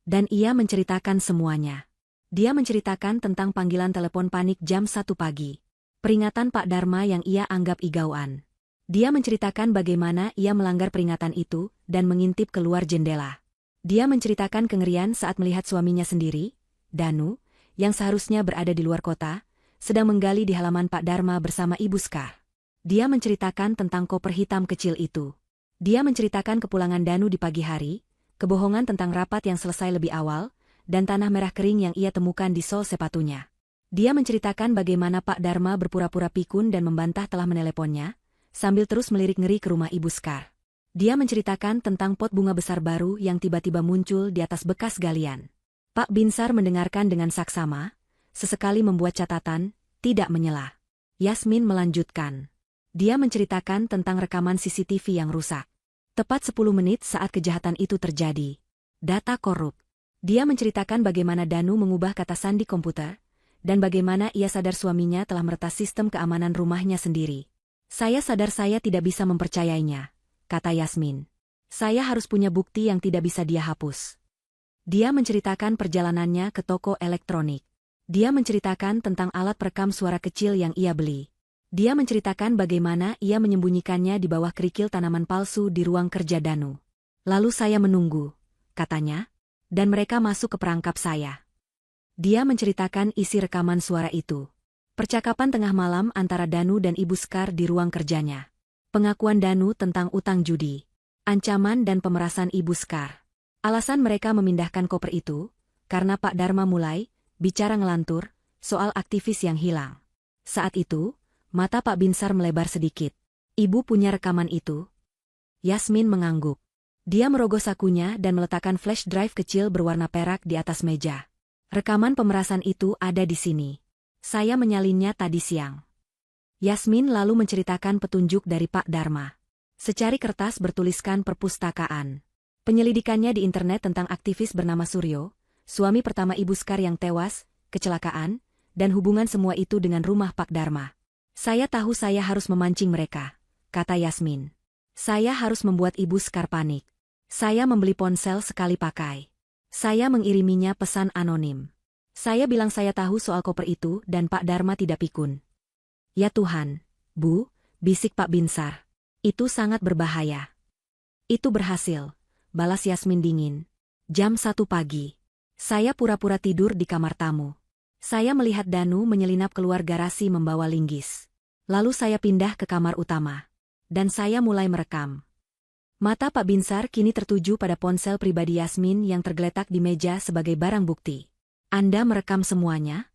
Dan ia menceritakan semuanya. Dia menceritakan tentang panggilan telepon panik jam 1 pagi. Peringatan Pak Dharma yang ia anggap igauan. Dia menceritakan bagaimana ia melanggar peringatan itu dan mengintip keluar jendela. Dia menceritakan kengerian saat melihat suaminya sendiri, Danu, yang seharusnya berada di luar kota, sedang menggali di halaman Pak Dharma bersama Ibu Skar. Dia menceritakan tentang koper hitam kecil itu. Dia menceritakan kepulangan Danu di pagi hari, kebohongan tentang rapat yang selesai lebih awal, dan tanah merah kering yang ia temukan di sol sepatunya. Dia menceritakan bagaimana Pak Dharma berpura-pura pikun dan membantah telah meneleponnya, sambil terus melirik ngeri ke rumah Ibu Skar. Dia menceritakan tentang pot bunga besar baru yang tiba-tiba muncul di atas bekas galian. Pak Binsar mendengarkan dengan saksama, sesekali membuat catatan, tidak menyela. Yasmin melanjutkan. Dia menceritakan tentang rekaman CCTV yang rusak. Tepat 10 menit saat kejahatan itu terjadi. Data korup. Dia menceritakan bagaimana Danu mengubah kata sandi komputer, dan bagaimana ia sadar suaminya telah meretas sistem keamanan rumahnya sendiri. Saya sadar saya tidak bisa mempercayainya, kata Yasmin. Saya harus punya bukti yang tidak bisa dia hapus. Dia menceritakan perjalanannya ke toko elektronik. Dia menceritakan tentang alat perekam suara kecil yang ia beli. Dia menceritakan bagaimana ia menyembunyikannya di bawah kerikil tanaman palsu di ruang kerja Danu. Lalu saya menunggu, katanya, dan mereka masuk ke perangkap saya. Dia menceritakan isi rekaman suara itu. Percakapan tengah malam antara Danu dan Ibu Skar di ruang kerjanya. Pengakuan Danu tentang utang judi. Ancaman dan pemerasan Ibu Skar. Alasan mereka memindahkan koper itu, karena Pak Dharma mulai bicara ngelantur soal aktivis yang hilang. Saat itu, mata Pak Binsar melebar sedikit. Ibu punya rekaman itu? Yasmin mengangguk. Dia merogoh sakunya dan meletakkan flash drive kecil berwarna perak di atas meja. Rekaman pemerasan itu ada di sini. Saya menyalinnya tadi siang. Yasmin lalu menceritakan petunjuk dari Pak Dharma. Secari kertas bertuliskan perpustakaan. Penyelidikannya di internet tentang aktivis bernama Suryo, suami pertama Ibu Skar yang tewas, kecelakaan, dan hubungan semua itu dengan rumah Pak Dharma. Saya tahu saya harus memancing mereka, kata Yasmin. Saya harus membuat Ibu Skar panik. Saya membeli ponsel sekali pakai. Saya mengiriminya pesan anonim. Saya bilang saya tahu soal koper itu dan Pak Dharma tidak pikun. Ya Tuhan, Bu, bisik Pak Binsar. Itu sangat berbahaya. Itu berhasil, balas Yasmin dingin. Jam 1 pagi. Saya pura-pura tidur di kamar tamu. Saya melihat Danu menyelinap keluar garasi membawa linggis. Lalu saya pindah ke kamar utama. Dan saya mulai merekam. Mata Pak Binsar kini tertuju pada ponsel pribadi Yasmin yang tergeletak di meja sebagai barang bukti. Anda merekam semuanya?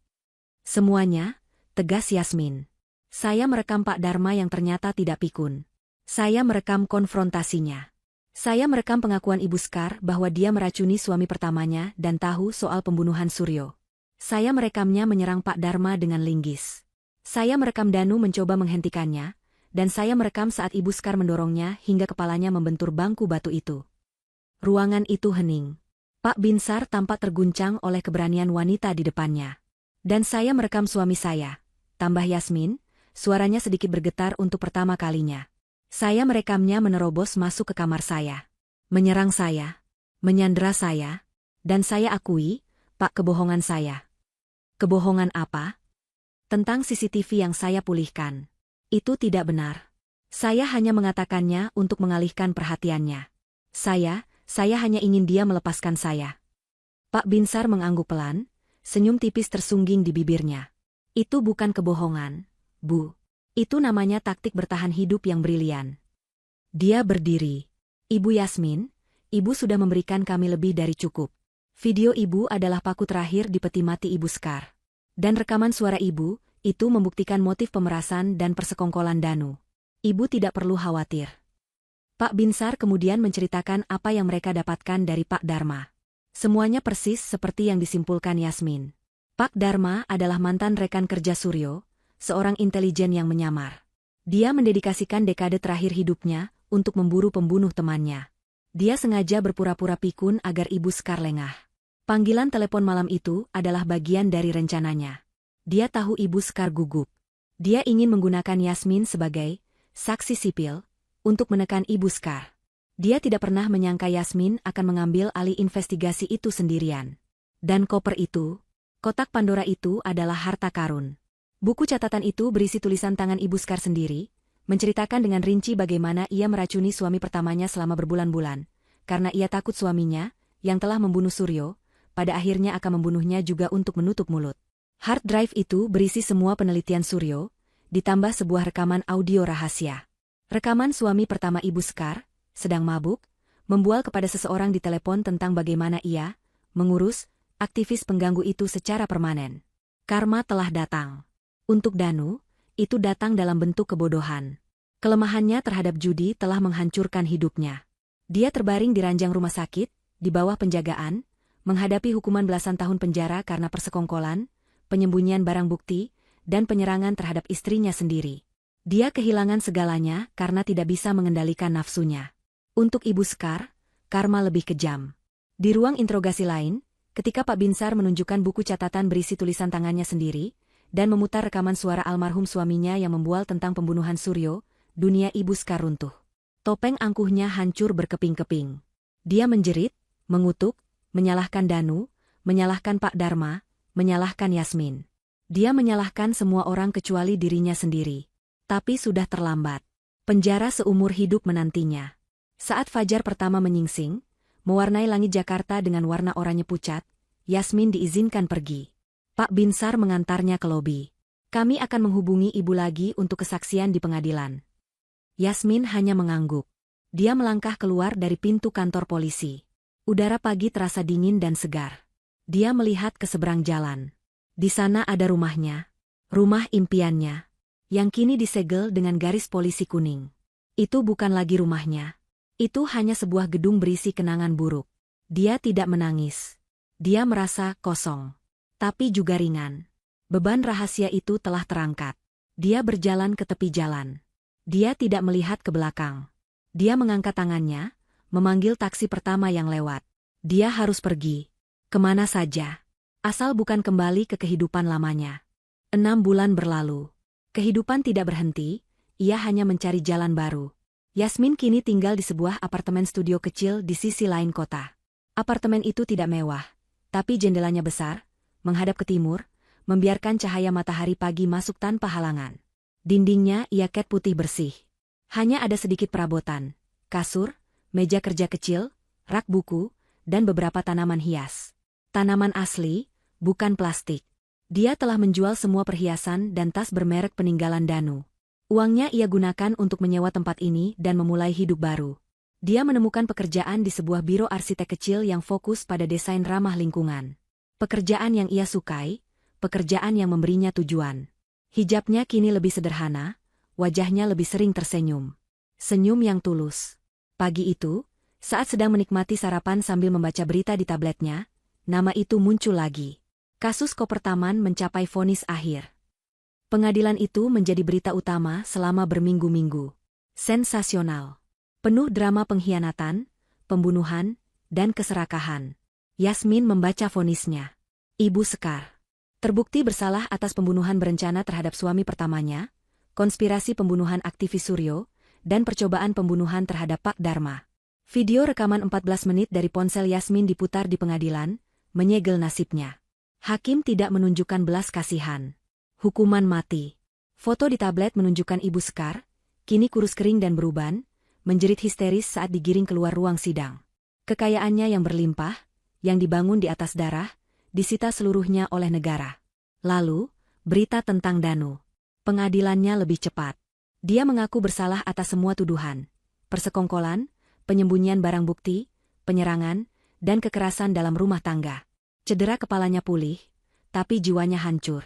Semuanya, tegas Yasmin. Saya merekam Pak Dharma yang ternyata tidak pikun. Saya merekam konfrontasinya. Saya merekam pengakuan Ibu Skar bahwa dia meracuni suami pertamanya dan tahu soal pembunuhan Suryo. Saya merekamnya menyerang Pak Dharma dengan linggis. Saya merekam Danu mencoba menghentikannya, dan saya merekam saat Ibu Skar mendorongnya hingga kepalanya membentur bangku batu itu. Ruangan itu hening. Pak Binsar tampak terguncang oleh keberanian wanita di depannya. Dan saya merekam suami saya, tambah Yasmin, suaranya sedikit bergetar untuk pertama kalinya. Saya merekamnya menerobos masuk ke kamar saya. Menyerang saya. Menyandera saya. Dan saya akui, Pak, kebohongan saya. Kebohongan apa? Tentang CCTV yang saya pulihkan. Itu tidak benar. Saya hanya mengatakannya untuk mengalihkan perhatiannya. Saya hanya ingin dia melepaskan saya. Pak Binsar mengangguk pelan, senyum tipis tersungging di bibirnya. Itu bukan kebohongan, Bu. Itu namanya taktik bertahan hidup yang brilian. Dia berdiri. Ibu Yasmin, Ibu sudah memberikan kami lebih dari cukup. Video Ibu adalah paku terakhir di peti mati Ibu Skar. Dan rekaman suara Ibu, itu membuktikan motif pemerasan dan persekongkolan Danu. Ibu tidak perlu khawatir. Pak Binsar kemudian menceritakan apa yang mereka dapatkan dari Pak Dharma. Semuanya persis seperti yang disimpulkan Yasmin. Pak Dharma adalah mantan rekan kerja Suryo, seorang intelijen yang menyamar. Dia mendedikasikan dekade terakhir hidupnya untuk memburu pembunuh temannya. Dia sengaja berpura-pura pikun agar Ibu Skar lengah. Panggilan telepon malam itu adalah bagian dari rencananya. Dia tahu Ibu Sekar gugup. Dia ingin menggunakan Yasmin sebagai saksi sipil untuk menekan Ibu Sekar. Dia tidak pernah menyangka Yasmin akan mengambil alih investigasi itu sendirian. Dan koper itu, kotak Pandora itu adalah harta karun. Buku catatan itu berisi tulisan tangan Ibu Sekar sendiri, menceritakan dengan rinci bagaimana ia meracuni suami pertamanya selama berbulan-bulan, karena ia takut suaminya, yang telah membunuh Suryo, pada akhirnya akan membunuhnya juga untuk menutup mulut. Hard drive itu berisi semua penelitian Suryo, ditambah sebuah rekaman audio rahasia. Rekaman suami pertama Ibu Sekar, sedang mabuk, membual kepada seseorang di telepon tentang bagaimana ia mengurus aktivis pengganggu itu secara permanen. Karma telah datang. Untuk Danu, itu datang dalam bentuk kebodohan. Kelemahannya terhadap judi telah menghancurkan hidupnya. Dia terbaring di ranjang rumah sakit, di bawah penjagaan, menghadapi hukuman belasan tahun penjara karena persekongkolan, penyembunyian barang bukti, dan penyerangan terhadap istrinya sendiri. Dia kehilangan segalanya karena tidak bisa mengendalikan nafsunya. Untuk Ibu Sekar, karma lebih kejam. Di ruang interogasi lain, ketika Pak Binsar menunjukkan buku catatan berisi tulisan tangannya sendiri, dan memutar rekaman suara almarhum suaminya yang membual tentang pembunuhan Suryo, dunia Ibu Sekar runtuh. Topeng angkuhnya hancur berkeping-keping. Dia menjerit, mengutuk, menyalahkan Danu, menyalahkan Pak Dharma, menyalahkan Yasmin. Dia menyalahkan semua orang kecuali dirinya sendiri. Tapi sudah terlambat. Penjara seumur hidup menantinya. Saat fajar pertama menyingsing, mewarnai langit Jakarta dengan warna oranye pucat, Yasmin diizinkan pergi. Pak Binsar mengantarnya ke lobi. Kami akan menghubungi ibu lagi untuk kesaksian di pengadilan. Yasmin hanya mengangguk. Dia melangkah keluar dari pintu kantor polisi. Udara pagi terasa dingin dan segar. Dia melihat ke seberang jalan. Di sana ada rumahnya. Rumah impiannya. Yang kini disegel dengan garis polisi kuning. Itu bukan lagi rumahnya. Itu hanya sebuah gedung berisi kenangan buruk. Dia tidak menangis. Dia merasa kosong. Tapi juga ringan. Beban rahasia itu telah terangkat. Dia berjalan ke tepi jalan. Dia tidak melihat ke belakang. Dia mengangkat tangannya, memanggil taksi pertama yang lewat. Dia harus pergi. Kemana saja. Asal bukan kembali ke kehidupan lamanya. 6 bulan berlalu. Kehidupan tidak berhenti, ia hanya mencari jalan baru. Yasmin kini tinggal di sebuah apartemen studio kecil di sisi lain kota. Apartemen itu tidak mewah, tapi jendelanya besar, menghadap ke timur, membiarkan cahaya matahari pagi masuk tanpa halangan. Dindingnya ia cat putih bersih. Hanya ada sedikit perabotan, kasur, meja kerja kecil, rak buku, dan beberapa tanaman hias. Tanaman asli, bukan plastik. Dia telah menjual semua perhiasan dan tas bermerek peninggalan Danu. Uangnya ia gunakan untuk menyewa tempat ini dan memulai hidup baru. Dia menemukan pekerjaan di sebuah biro arsitek kecil yang fokus pada desain ramah lingkungan. Pekerjaan yang ia sukai, pekerjaan yang memberinya tujuan. Hijabnya kini lebih sederhana, wajahnya lebih sering tersenyum. Senyum yang tulus. Pagi itu, saat sedang menikmati sarapan sambil membaca berita di tabletnya, nama itu muncul lagi. Kasus Koper Taman mencapai vonis akhir. Pengadilan itu menjadi berita utama selama berminggu-minggu. Sensasional. Penuh drama pengkhianatan, pembunuhan, dan keserakahan. Yasmin membaca vonisnya. Ibu Sekar terbukti bersalah atas pembunuhan berencana terhadap suami pertamanya, konspirasi pembunuhan aktivis Suryo, dan percobaan pembunuhan terhadap Pak Dharma. Video rekaman 14 menit dari ponsel Yasmin diputar di pengadilan, menyegel nasibnya. Hakim tidak menunjukkan belas kasihan. Hukuman mati. Foto di tablet menunjukkan Ibu Sekar, kini kurus kering dan beruban, menjerit histeris saat digiring keluar ruang sidang. Kekayaannya yang berlimpah, yang dibangun di atas darah, disita seluruhnya oleh negara. Lalu, berita tentang Danu. Pengadilannya lebih cepat. Dia mengaku bersalah atas semua tuduhan. Persekongkolan, penyembunyian barang bukti, penyerangan, dan kekerasan dalam rumah tangga. Cedera kepalanya pulih, tapi jiwanya hancur.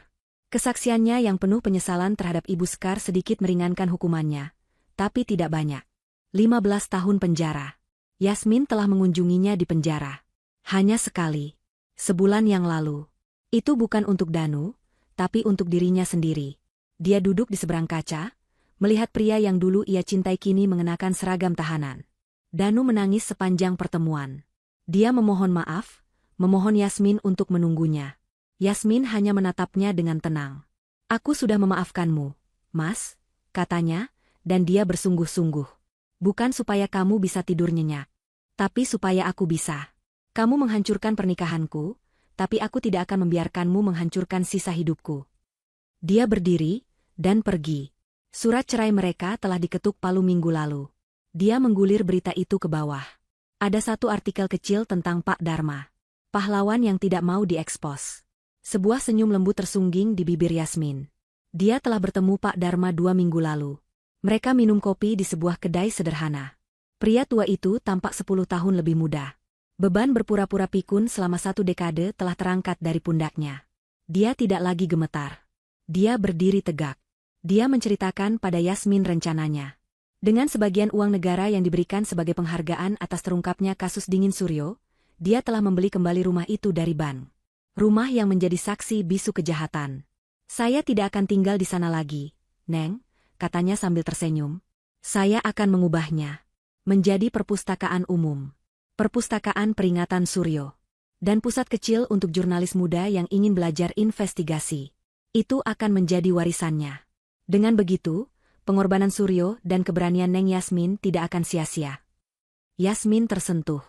Kesaksiannya yang penuh penyesalan terhadap Ibu Sekar sedikit meringankan hukumannya, tapi tidak banyak. 15 tahun penjara. Yasmin telah mengunjunginya di penjara. Hanya sekali. Sebulan yang lalu. Itu bukan untuk Danu, tapi untuk dirinya sendiri. Dia duduk di seberang kaca, melihat pria yang dulu ia cintai kini mengenakan seragam tahanan. Danu menangis sepanjang pertemuan. Dia memohon maaf, memohon Yasmin untuk menunggunya. Yasmin hanya menatapnya dengan tenang. Aku sudah memaafkanmu, Mas, katanya, dan dia bersungguh-sungguh. Bukan supaya kamu bisa tidur nyenyak, tapi supaya aku bisa. Kamu menghancurkan pernikahanku, tapi aku tidak akan membiarkanmu menghancurkan sisa hidupku. Dia berdiri, dan pergi. Surat cerai mereka telah diketuk palu minggu lalu. Dia menggulir berita itu ke bawah. Ada satu artikel kecil tentang Pak Dharma. Pahlawan yang tidak mau diekspos. Sebuah senyum lembut tersungging di bibir Yasmin. Dia telah bertemu Pak Dharma 2 minggu lalu. Mereka minum kopi di sebuah kedai sederhana. Pria tua itu tampak 10 tahun lebih muda. Beban berpura-pura pikun selama 1 dekade telah terangkat dari pundaknya. Dia tidak lagi gemetar. Dia berdiri tegak. Dia menceritakan pada Yasmin rencananya. Dengan sebagian uang negara yang diberikan sebagai penghargaan atas terungkapnya kasus Dingin Suryo, dia telah membeli kembali rumah itu dari bank. Rumah yang menjadi saksi bisu kejahatan. Saya tidak akan tinggal di sana lagi, Neng, katanya sambil tersenyum. Saya akan mengubahnya menjadi perpustakaan umum. Perpustakaan peringatan Suryo. Dan pusat kecil untuk jurnalis muda yang ingin belajar investigasi. Itu akan menjadi warisannya. Dengan begitu, pengorbanan Suryo dan keberanian Neng Yasmin tidak akan sia-sia. Yasmin tersentuh.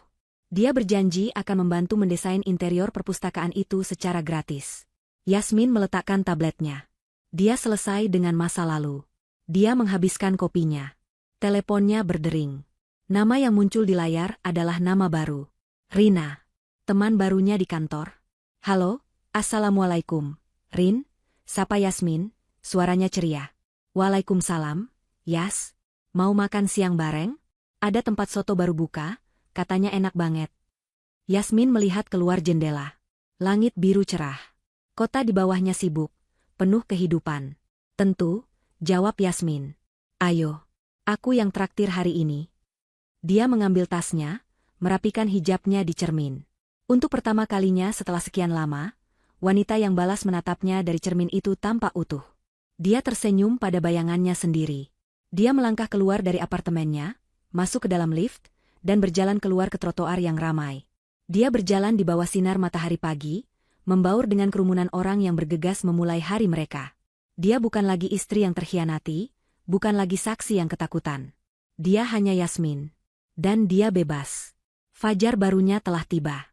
Dia berjanji akan membantu mendesain interior perpustakaan itu secara gratis. Yasmin meletakkan tabletnya. Dia selesai dengan masa lalu. Dia menghabiskan kopinya. Teleponnya berdering. Nama yang muncul di layar adalah nama baru. Rina. Teman barunya di kantor. Halo, Assalamualaikum. Rin, sapa Yasmin, suaranya ceria. Waalaikumsalam, Yas. Mau makan siang bareng? Ada tempat soto baru buka, katanya enak banget. Yasmin melihat keluar jendela. Langit biru cerah. Kota di bawahnya sibuk, penuh kehidupan. Tentu, jawab Yasmin. Ayo, aku yang traktir hari ini. Dia mengambil tasnya, merapikan hijabnya di cermin. Untuk pertama kalinya setelah sekian lama, wanita yang balas menatapnya dari cermin itu tampak utuh. Dia tersenyum pada bayangannya sendiri. Dia melangkah keluar dari apartemennya, masuk ke dalam lift, dan berjalan keluar ke trotoar yang ramai. Dia berjalan di bawah sinar matahari pagi, membaur dengan kerumunan orang yang bergegas memulai hari mereka. Dia bukan lagi istri yang terkhianati, bukan lagi saksi yang ketakutan. Dia hanya Yasmin. Dan dia bebas. Fajar barunya telah tiba.